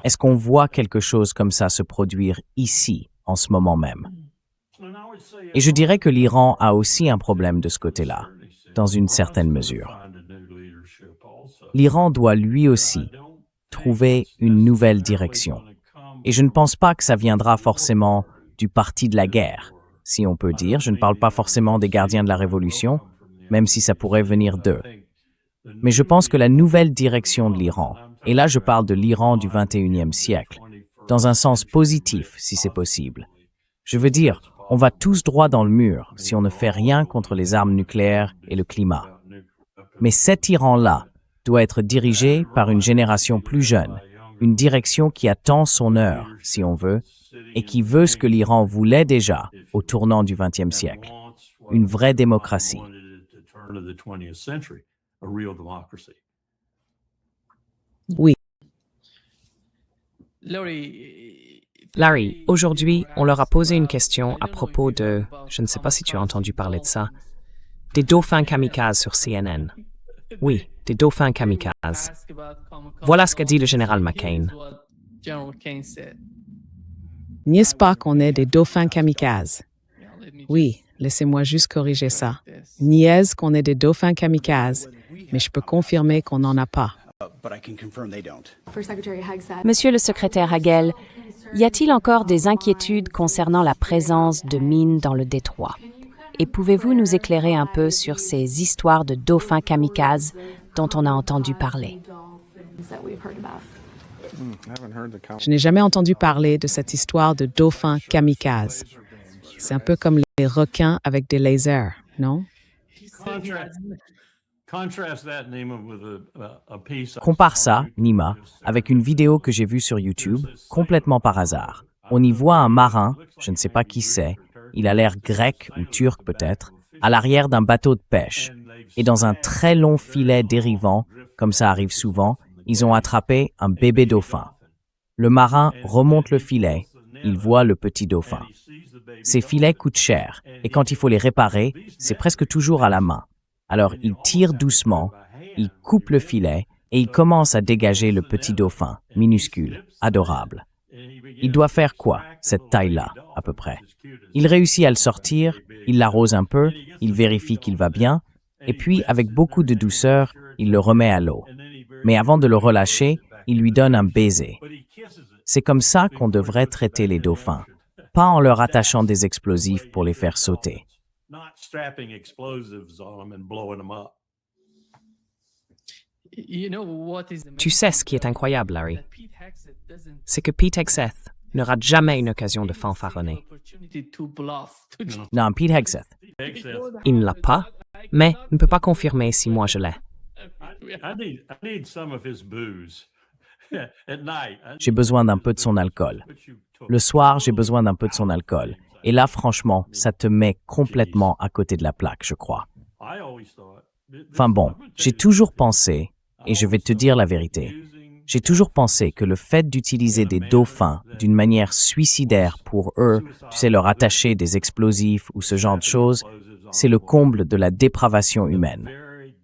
Est-ce qu'on voit quelque chose comme ça se produire ici, en ce moment même? Et je dirais que l'Iran a aussi un problème de ce côté-là, dans une certaine mesure. L'Iran doit lui aussi trouver une nouvelle direction. Et je ne pense pas que ça viendra forcément du parti de la guerre, si on peut dire. Je ne parle pas forcément des gardiens de la Révolution, même si ça pourrait venir d'eux. Mais je pense que la nouvelle direction de l'Iran, et là je parle de l'Iran du 21e siècle, dans un sens positif si c'est possible. Je veux dire, on va tous droit dans le mur si on ne fait rien contre les armes nucléaires et le climat. Mais cet Iran-là doit être dirigé par une génération plus jeune, une direction qui attend son heure, si on veut, et qui veut ce que l'Iran voulait déjà au tournant du XXe siècle, une vraie démocratie. Oui. Larry, aujourd'hui, on leur a posé une question à propos de, je ne sais pas si tu as entendu parler de ça, des dauphins kamikazes sur CNN. Oui, des dauphins kamikazes. Voilà ce qu'a dit le général McCain. N'est-ce pas qu'on est des dauphins kamikazes? Oui, laissez-moi juste corriger ça. Niaise qu'on est des dauphins kamikazes, mais je peux confirmer qu'on n'en a pas. Monsieur le secrétaire Hagel, y a-t-il encore des inquiétudes concernant la présence de mines dans le détroit? Et pouvez-vous nous éclairer un peu sur ces histoires de dauphins kamikazes dont on a entendu parler? Je n'ai jamais entendu parler de cette histoire de dauphins kamikazes. C'est un peu comme les requins avec des lasers, non? Compare ça, Nima, avec une vidéo que j'ai vue sur YouTube, complètement par hasard. On y voit un marin, je ne sais pas qui c'est, il a l'air grec ou turc peut-être, à l'arrière d'un bateau de pêche. Et dans un très long filet dérivant, comme ça arrive souvent, ils ont attrapé un bébé dauphin. Le marin remonte le filet, il voit le petit dauphin. Ces filets coûtent cher, et quand il faut les réparer, c'est presque toujours à la main. Alors il tire doucement, il coupe le filet, et il commence à dégager le petit dauphin, minuscule, adorable. Il doit faire quoi, cette taille-là, à peu près? Il réussit à le sortir, il l'arrose un peu, il vérifie qu'il va bien, et puis, avec beaucoup de douceur, il le remet à l'eau. Mais avant de le relâcher, il lui donne un baiser. C'est comme ça qu'on devrait traiter les dauphins, pas en leur attachant des explosifs pour les faire sauter. Tu sais ce qui est incroyable, Larry? C'est que Pete Hegseth ne rate jamais une occasion de fanfaronner. Non, Pete Hegseth. Il ne l'a pas, mais ne peut pas confirmer si moi je l'ai. J'ai besoin d'un peu de son alcool. Le soir, j'ai besoin d'un peu de son alcool. Et là, franchement, ça te met complètement à côté de la plaque, je crois. Enfin bon, j'ai toujours pensé, et je vais te dire la vérité, j'ai toujours pensé que le fait d'utiliser des dauphins d'une manière suicidaire pour eux, tu sais, leur attacher des explosifs ou ce genre de choses, c'est le comble de la dépravation humaine.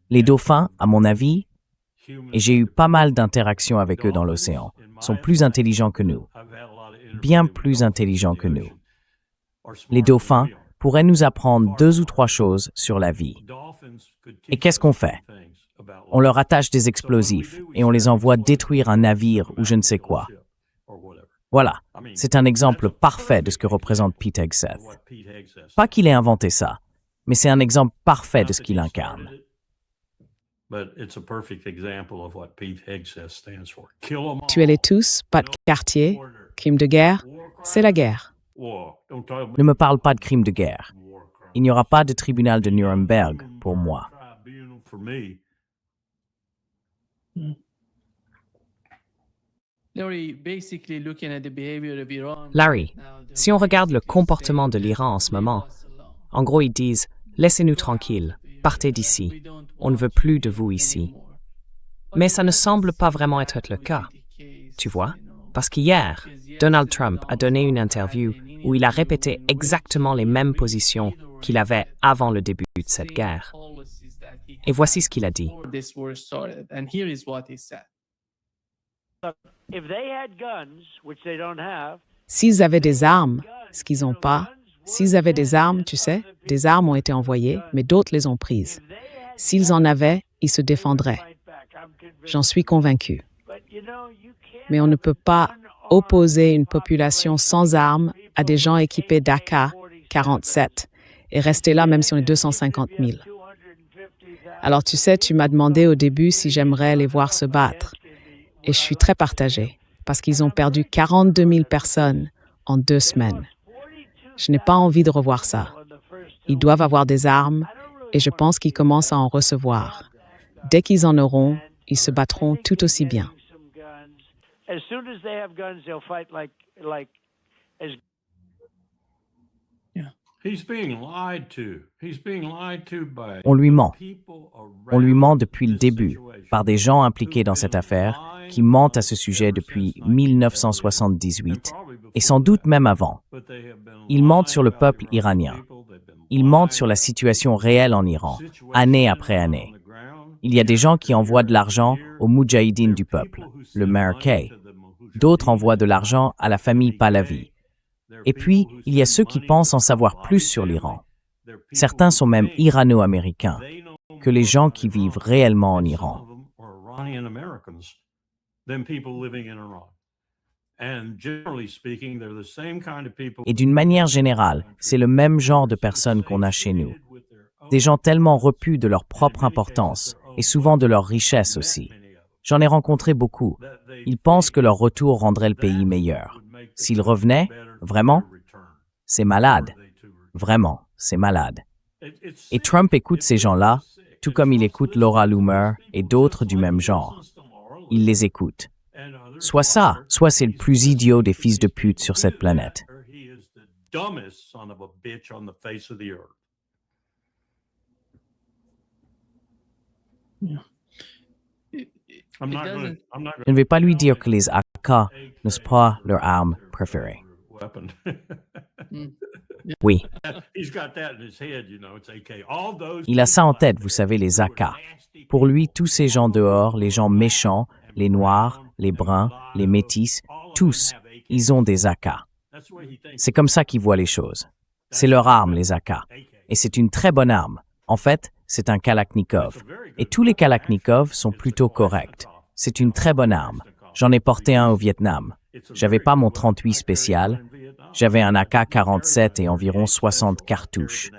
Les dauphins, à mon avis, et j'ai eu pas mal d'interactions avec eux dans l'océan, sont plus intelligents que nous, bien plus intelligents que nous. Les dauphins pourraient nous apprendre 2 ou 3 choses sur la vie. Et qu'est-ce qu'on fait? On leur attache des explosifs et on les envoie détruire un navire ou je ne sais quoi. Voilà, c'est un exemple parfait de ce que représente Pete Hegseth. Pas qu'il ait inventé ça, mais c'est un exemple parfait de ce qu'il incarne. but it's a perfect example of what Pete Hegseth stands for. Kill them all. Tuez-les tous, pas de quartier, crime de guerre, c'est la guerre. War. Don't talk about Ne me parle pas de crimes de guerre. war crimes. Il n'y aura pas de tribunal de Nuremberg pour moi. Tribunal for me. Larry, si on regarde le comportement de l'Iran en ce moment, en gros, ils disent « Laissez-nous tranquilles, partez d'ici, on ne veut plus de vous ici ». Mais ça ne semble pas vraiment être le cas, tu vois, parce qu'hier, Donald Trump a donné une interview où il a répété exactement les mêmes positions qu'il avait avant le début de cette guerre. Et voici ce qu'il a dit. If they had guns, which they don't have, S'ils avaient des armes, ce qu'ils n'ont pas, s'ils avaient des armes, tu sais, des armes ont été envoyées, mais d'autres les ont prises. S'ils en avaient, ils se défendraient. fight back. I'm convinced. J'en suis convaincu. But you can't. Mais on ne peut pas opposer une population sans armes à des gens équipés d'AK-47 et rester là même si on est 250 000. Alors tu sais, tu m'as demandé au début si j'aimerais les voir se battre. Et je suis très partagée parce qu'ils ont perdu 42 000 personnes en 2 semaines. Je n'ai pas envie de revoir ça. Ils doivent avoir des armes et je pense qu'ils commencent à en recevoir. Dès qu'ils en auront, ils se battront tout aussi bien. As soon as they have guns, they'll fight like as He's being lied to. He's being lied to by On lui ment. people On lui around ment depuis le this début situation par des gens impliqués dans cette affaire qui mentent à ce sujet depuis 1978 et sans doute même avant. But they have been Ils mentent sur le lying peuple about iranien. people. They've been Ils mentent lying sur la situation réelle en Iran, situation année après on année. the ground. Il y a des gens qui envoient de l'argent aux Moudjahidines du peuple, le Marquet. D'autres envoient de l'argent à la famille Pahlavi. Et puis, il y a ceux qui pensent en savoir plus sur l'Iran. Certains sont même irano-américains que les gens qui vivent réellement en Iran. Et d'une manière générale, c'est le même genre de personnes qu'on a chez nous. Des gens tellement repus de leur propre importance et souvent de leur richesse aussi. J'en ai rencontré beaucoup. Ils pensent que leur retour rendrait le pays meilleur. S'ils revenaient, vraiment, c'est malade. Vraiment, c'est malade. Et Trump écoute ces gens-là, tout comme il écoute Laura Loomer et d'autres du même genre. Il les écoute. Soit ça, soit c'est le plus idiot des fils de pute sur cette planète. Je ne vais pas lui dire que les AK ne sont pas leur arme préférée. Oui, il a ça en tête, vous savez, les AK. Pour lui, tous ces gens dehors, les gens méchants, les noirs, les bruns, les métis, tous, ils ont des AK. C'est comme ça qu'il voit les choses. C'est leur arme, les AK. Et c'est une très bonne arme. En fait, c'est un Kalachnikov. Et tous les Kalachnikovs sont plutôt corrects. C'est une très bonne arme. J'en ai porté un au Vietnam. J'avais pas mon 38 spécial. J'avais un AK-47 et environ 60 cartouches.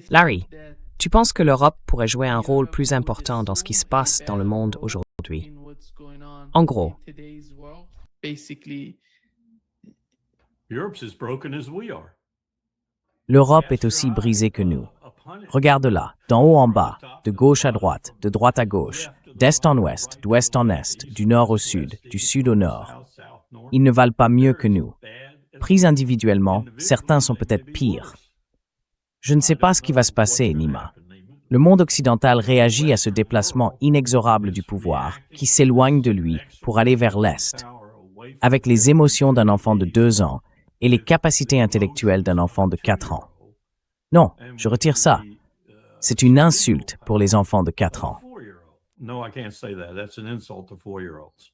Larry, tu penses que l'Europe pourrait jouer un rôle plus important dans ce qui se passe dans le monde aujourd'hui? En gros, l'Europe est aussi brisée que nous. Regarde-la, d'en haut en bas, de gauche à droite, de droite à gauche, d'est en ouest, d'ouest en est, du nord au sud, du sud au nord. Ils ne valent pas mieux que nous. Pris individuellement, certains sont peut-être pires. Je ne sais pas ce qui va se passer, Nima. Le monde occidental réagit à ce déplacement inexorable du pouvoir qui s'éloigne de lui pour aller vers l'Est, avec les émotions d'un enfant de 2 ans et les capacités intellectuelles d'un enfant de 4 ans. Non, je retire ça. C'est une insulte pour les enfants de 4 ans. No, I can't say that. That's an insult to 4-year-olds.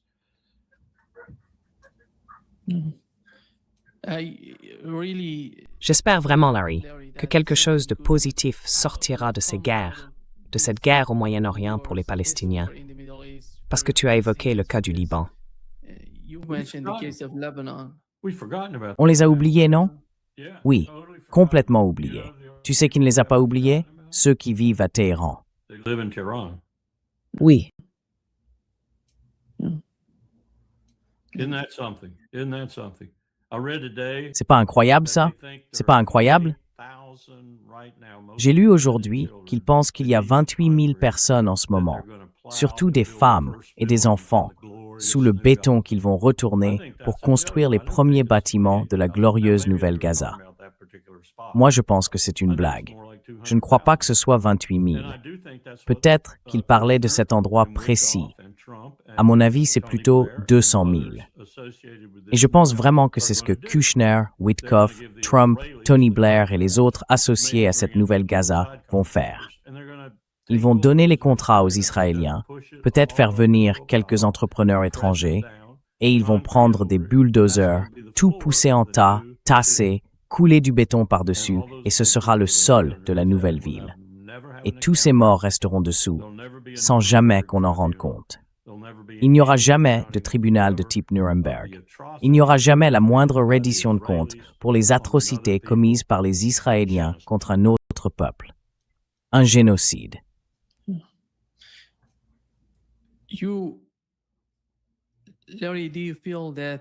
j'espère vraiment, Larry, que quelque chose de positif sortira de ces guerres, de cette guerre au Moyen-Orient pour les Palestiniens, parce que tu as évoqué le cas du Liban. We've forgotten about On les a that. oubliés, non? Yeah, Oui, totally forgotten. complètement oubliés. Tu sais qui ne les a pas oubliés? Ceux qui vivent à Téhéran. They live in Tehran. Oui, Isn't that something? Isn't that something? I read today C'est pas incroyable, that ça? they think C'est there pas are incroyable? 20,000 right now, most J'ai lu of the aujourd'hui children qu'ils pensent qu'il y a in these 28 000 countries personnes en ce that moment, they're gonna plow surtout to des build the femmes first et des buildings in enfants, the glorious sous le new béton Gaza. qu'ils vont I retourner think pour that's construire les I don't premiers think it's bâtiments 28,000. de la Now, glorieuse maybe nouvelle they're Gaza. talking about that particular spot. Moi, je pense que c'est une I think it's blague. more like Je ne crois pas 200,000. que ce soit 28 000. And I do think that's what Peut-être qu'il parlait de Kushner cet endroit and précis. Witkoff and Trump À mon and avis, c'est Tony plutôt Blair and 200 000. others associated with Et this je pense movement vraiment que are c'est ce que gonna do. Kushner, Witkoff, Trump, Tony Blair et les autres associés à cette nouvelle Gaza vont faire. Ils vont donner les contrats aux Israéliens, peut-être faire venir quelques entrepreneurs étrangers, et ils vont prendre des bulldozers, tout pousser en tas, tasser, couler du béton par-dessus, et ce sera le sol de la nouvelle ville. Et tous ces morts resteront dessous, sans jamais qu'on en rende compte. Il n'y aura jamais de tribunal de type Nuremberg. Il n'y aura jamais la moindre reddition de compte pour les atrocités commises par les Israéliens contre un autre peuple. Un génocide. Larry, do you feel that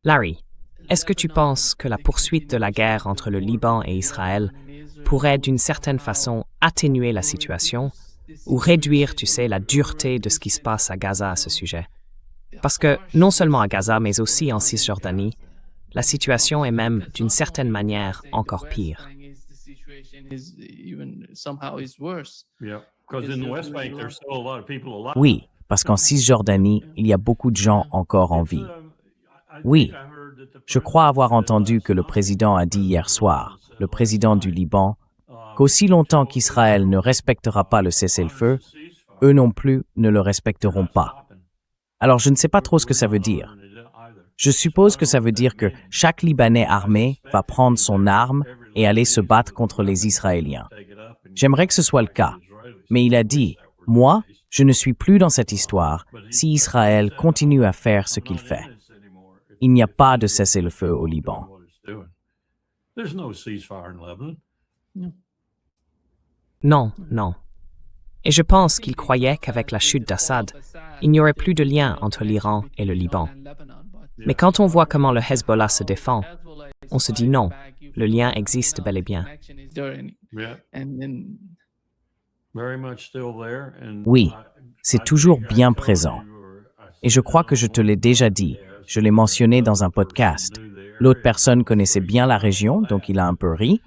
Larry, est-ce que tu penses que la poursuite de la guerre entre le Liban et Israël pourrait d'une certaine façon atténuer la situation ou réduire, tu sais, la dureté de ce qui se passe à Gaza à ce sujet? Parce que non seulement à Gaza, mais aussi en Cisjordanie, la situation est même d'une certaine manière encore pire. Yeah, because in the West Bank, there's still a lot of people alive. Oui, parce qu'en Cisjordanie, il y a beaucoup de gens encore en vie. Oui, je crois avoir entendu que le président a dit hier soir, le président du Liban, qu'aussi longtemps qu'Israël ne respectera pas le cessez-le-feu, eux non plus ne le respecteront pas. Alors je ne sais pas trop ce que ça veut dire. Je suppose que ça veut dire que chaque Libanais armé va prendre son arme et aller se battre contre les Israéliens. J'aimerais que ce soit le cas, mais il a dit, « Moi, je ne suis plus dans cette histoire si Israël continue à faire ce qu'il fait. » Il n'y a pas de cessez-le-feu au Liban. There's no ceasefire in Lebanon. Non, non. Et je pense qu'il croyait qu'avec la chute d'Assad, il n'y aurait plus de lien entre l'Iran et le Liban. Mais quand on voit comment le Hezbollah se défend, on se dit non, le lien existe bel et bien. Yeah, very much still there. And Oui, I c'est toujours think I bien told présent. you, or I Et je crois que je te l'ai déjà dit, je l'ai mentionné dans un podcast. L'autre personne connaissait bien la région, donc il a un peu ri,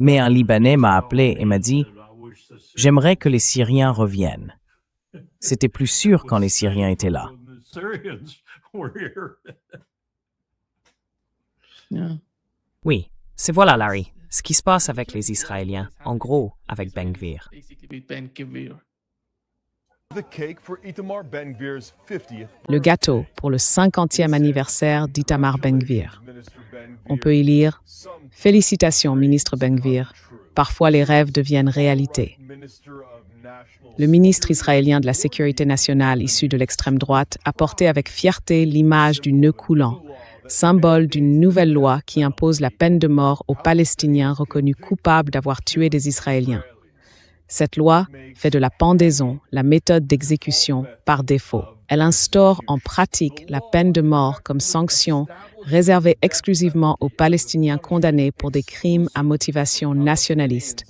mais un Libanais m'a appelé et m'a dit « J'aimerais que les Syriens reviennent. » C'était plus sûr quand les Syriens étaient là. Oui, c'est voilà, Larry, ce qui se passe avec les Israéliens, en gros, avec Ben Gvir. The cake for Itamar Ben-Gvir's 50th. le gâteau pour le 50e anniversaire d'Itamar Ben-Gvir. On peut y lire « Félicitations, ministre Ben-Gvir. Parfois les rêves deviennent réalité. » Le ministre israélien de la Sécurité nationale issu de l'extrême droite a porté avec fierté l'image du nœud coulant, symbole d'une nouvelle loi qui impose la peine de mort aux Palestiniens reconnus coupables d'avoir tué des Israéliens. Cette loi fait de la pendaison la méthode d'exécution par défaut. Elle instaure en pratique la peine de mort comme sanction réservée exclusivement aux Palestiniens condamnés pour des crimes à motivation nationaliste,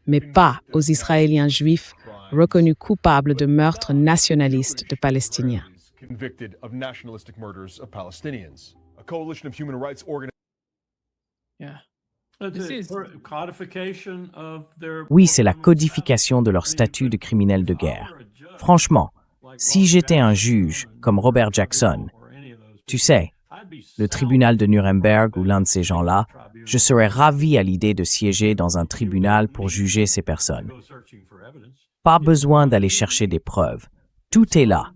mais pas aux Israéliens juifs reconnus coupables de meurtres nationalistes de Palestiniens. Convicted of nationalistic murders of Palestinians. A coalition of human rights organizations. Oui, c'est la codification de leur statut de criminel de guerre. Franchement, si j'étais un juge comme Robert Jackson, tu sais, le tribunal de Nuremberg ou l'un de ces gens-là, je serais ravi à l'idée de siéger dans un tribunal pour juger ces personnes. Pas besoin d'aller chercher des preuves. Tout est là,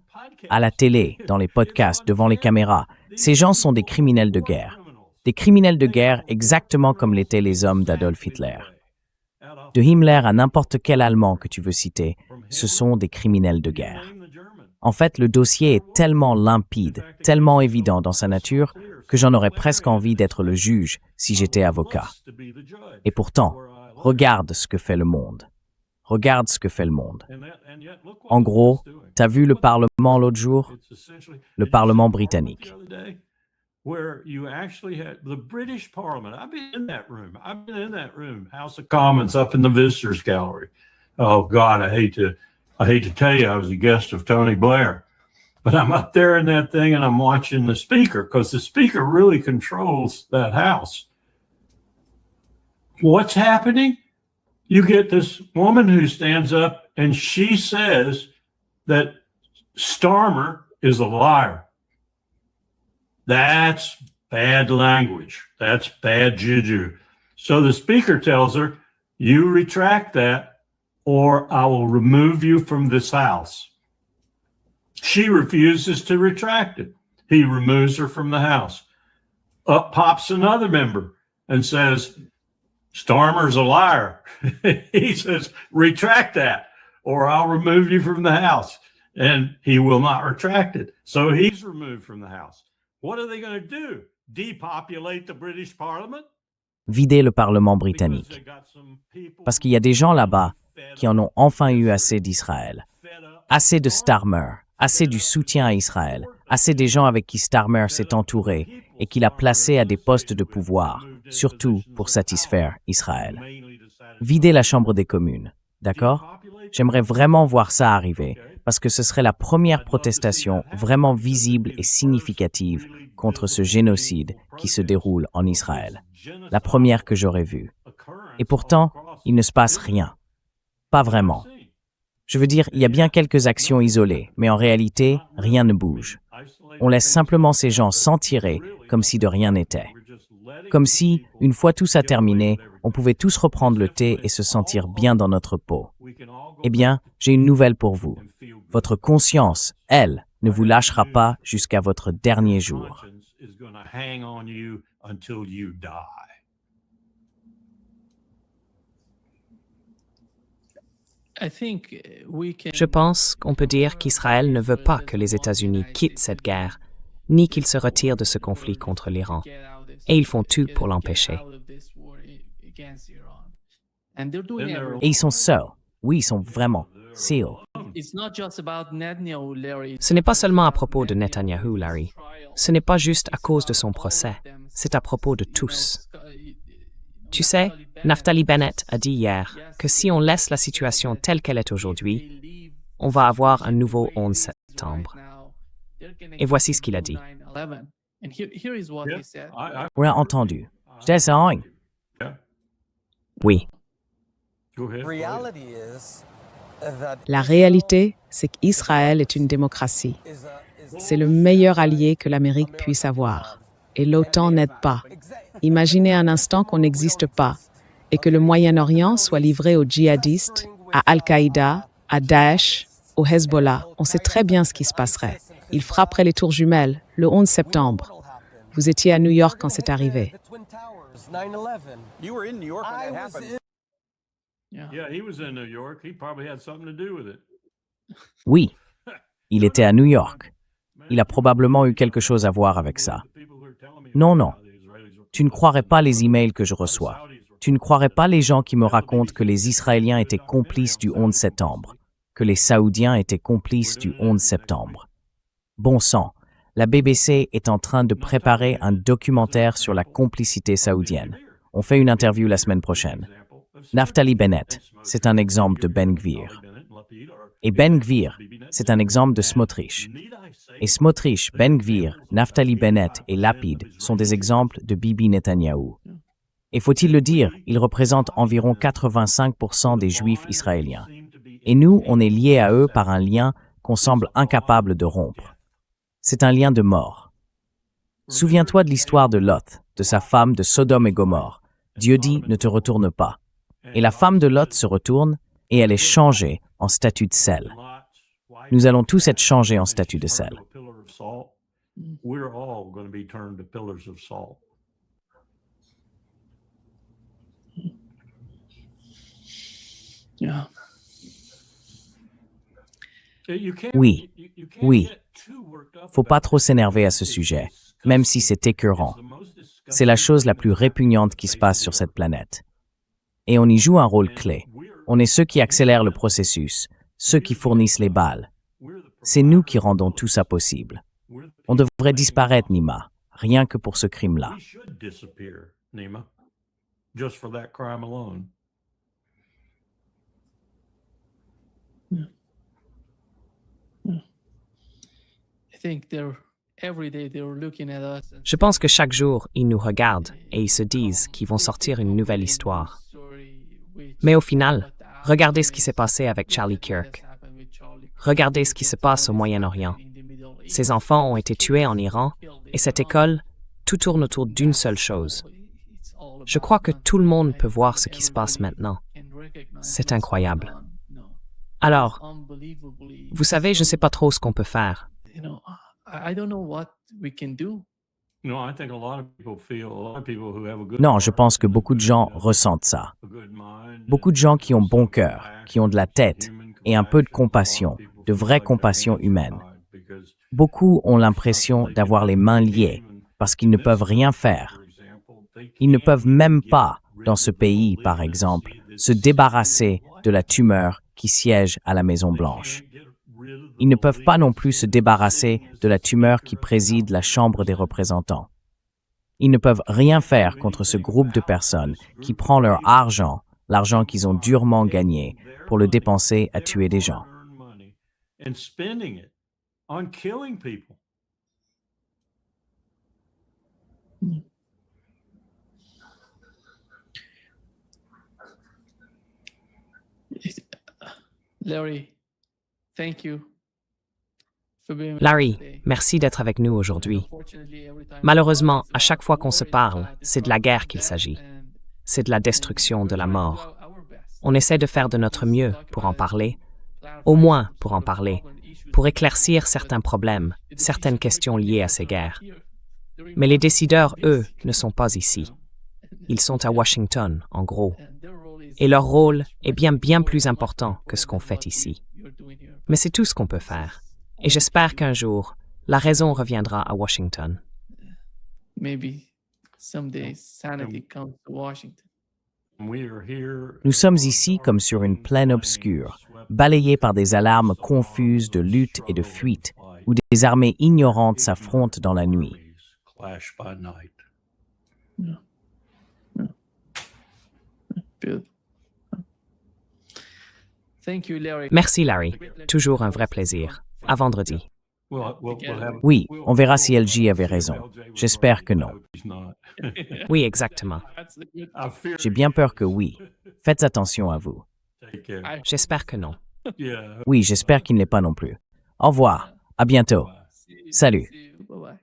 à la télé, dans les podcasts, devant les caméras. Ces gens sont des criminels de guerre. Des criminels de guerre exactement comme l'étaient les hommes d'Adolf Hitler. De Himmler à n'importe quel Allemand que tu veux citer, ce sont des criminels de guerre. En fait, le dossier est tellement limpide, tellement évident dans sa nature, que j'en aurais presque envie d'être le juge si j'étais avocat. Et pourtant, regarde ce que fait le monde. Regarde ce que fait le monde. En gros, t'as vu le Parlement l'autre jour? Le Parlement britannique. Where you actually had the British Parliament. I've been in that room. I've been in that room, House of Commons, up in the Visitors Gallery. Oh God, I hate to tell you, I was a guest of Tony Blair, but I'm up there in that thing and I'm watching the speaker because the speaker really controls that house. What's happening? You get this woman who stands up and she says that Starmer is a liar. That's bad language. That's bad juju. So the speaker tells her, you retract that or I will remove you from this house. She refuses to retract it. He removes her from the house. Up pops another member and says, Starmer's a liar. He says, retract that or I'll remove you from the house. And he will not retract it. So he's removed from the house. What are they going to do? Depopulate the British Parliament? Vider le Parlement britannique. Parce qu'il y a des gens là-bas qui en ont enfin eu assez d'Israël. Assez de Starmer, assez du soutien à Israël, assez des gens avec qui Starmer s'est entouré et qu'il a placés à des postes de pouvoir, surtout pour satisfaire Israël. Vider la Chambre des communes, d'accord? J'aimerais vraiment voir ça arriver, parce que ce serait la première protestation vraiment visible et significative contre ce génocide qui se déroule en Israël. La première que j'aurais vue. Et pourtant, il ne se passe rien. Pas vraiment. Je veux dire, il y a bien quelques actions isolées, mais en réalité, rien ne bouge. On laisse simplement ces gens s'en tirer comme si de rien n'était. Comme si, une fois tout ça terminé, on pouvait tous reprendre le thé et se sentir bien dans notre peau. Eh bien, j'ai une nouvelle pour vous. Votre conscience, elle, ne vous lâchera pas jusqu'à votre dernier jour. Je pense qu'on peut dire qu'Israël ne veut pas que les États-Unis quittent cette guerre, ni qu'ils se retirent de ce conflit contre l'Iran. Et ils font tout pour l'empêcher. Et ils sont seuls. Oui, ils sont vraiment seuls. Ce n'est pas seulement à propos de Netanyahou, Larry. Ce n'est pas juste à cause de son procès. C'est à propos de tous. Tu sais, Naftali Bennett a dit hier que si on laisse la situation telle qu'elle est aujourd'hui, on va avoir un nouveau 11 septembre. Et voici ce qu'il a dit. On a entendu. J'étais ça. Oui. La réalité, c'est qu'Israël est une démocratie. C'est le meilleur allié que l'Amérique puisse avoir. Et l'OTAN n'aide pas. Imaginez un instant qu'on n'existe pas et que le Moyen-Orient soit livré aux djihadistes, à Al-Qaïda, à Daesh, au Hezbollah. On sait très bien ce qui se passerait. Ils frapperaient les tours jumelles le 11 septembre. Vous étiez à New York quand c'est arrivé. Oui, il était à New York. Il a probablement eu quelque chose à voir avec ça. Non. Tu ne croirais pas les emails que je reçois. Tu ne croirais pas les gens qui me racontent que les Israéliens étaient complices du 11 septembre, que les Saoudiens étaient complices du 11 septembre. Bon sang, la BBC est en train de préparer un documentaire sur la complicité saoudienne. On fait une interview la semaine prochaine. Naftali Bennett, c'est un exemple de Ben Gvir. Et Ben Gvir, c'est un exemple de Smotrich. Et Smotrich, Ben Gvir, Naftali Bennett et Lapid sont des exemples de Bibi Netanyahou. Et faut-il le dire, ils représentent environ 85% des Juifs israéliens. Et nous, on est liés à eux par un lien qu'on semble incapable de rompre. C'est un lien de mort. Souviens-toi de l'histoire de Lot, de sa femme de Sodome et Gomorrhe. Dieu dit, ne te retourne pas. Et la femme de Lot se retourne et elle est changée en statue de sel. Nous allons tous être changés en statue de sel. Oui, Oui. Faut pas trop s'énerver à ce sujet, même si c'est écœurant. C'est la chose la plus répugnante qui se passe sur cette planète. Et on y joue un rôle clé. On est ceux qui accélèrent le processus, ceux qui fournissent les balles. C'est nous qui rendons tout ça possible. On devrait disparaître, Nima, rien que pour ce crime-là. We should disappear, Nima, just for that crime alone. I think every day they're looking at us. Je pense que chaque jour, ils nous regardent et ils se disent qu'ils vont sortir une nouvelle histoire. Mais au final, regardez ce qui s'est passé avec Charlie Kirk. Regardez ce qui se passe au Moyen-Orient. Ces enfants ont été tués en Iran et cette école, tout tourne autour d'une seule chose. Je crois que tout le monde peut voir ce qui se passe maintenant. C'est incroyable. Alors, vous savez, je ne sais pas trop ce qu'on peut faire. I don't know what we can do. No, I think a lot of people feel, a lot of people who have a good Non, je pense que beaucoup de gens ressentent ça. a good mind, Beaucoup de gens qui ont bon cœur, qui ont de la tête et un peu de compassion, de vraie compassion humaine. Beaucoup ont l'impression d'avoir les mains liées parce qu'ils ne peuvent rien faire. Ils ne peuvent même pas, dans ce pays par exemple, se débarrasser de la tumeur qui siège à la Maison-Blanche. Ils ne peuvent pas non plus se débarrasser de la tumeur qui préside la Chambre des représentants. Ils ne peuvent rien faire contre ce groupe de personnes qui prend leur argent, l'argent qu'ils ont durement gagné, pour le dépenser à tuer des gens. and spending it on killing people. Larry, thank you for being with us Larry, today. merci d'être avec nous aujourd'hui. Unfortunately, every time Malheureusement, à chaque fois qu'on se parle, c'est de la guerre qu'il s'agit. C'est de la destruction, de la mort. On essaie de faire de notre mieux pour en parler, au moins pour en parler, pour éclaircir certains problèmes, certaines questions liées à ces guerres. Mais les décideurs, eux, ne sont pas ici. Ils sont à Washington, en gros. Et leur rôle est bien plus important que ce qu'on fait ici. Mais c'est tout ce qu'on peut faire. Et j'espère qu'un jour, la raison reviendra à Washington. Maybe someday sanity comes to Washington. We are here. Nous sommes ici comme sur une plaine obscure, balayée par des alarmes confuses de lutte et de fuite, où des armées ignorantes s'affrontent dans la nuit. Clash by night. Beautiful. Thank you, Larry. Merci Larry, toujours un vrai plaisir. À vendredi. We'll have. Oui, on verra si LG avait raison. J'espère que non. He's not. Oui, exactement. That's a good. I fear. J'ai bien peur que oui. Faites attention à vous. Take care. J'espère que non. Yeah. Oui, j'espère qu'il ne l'est pas non plus. Au revoir. À bientôt. Salut. See you. Bye-bye.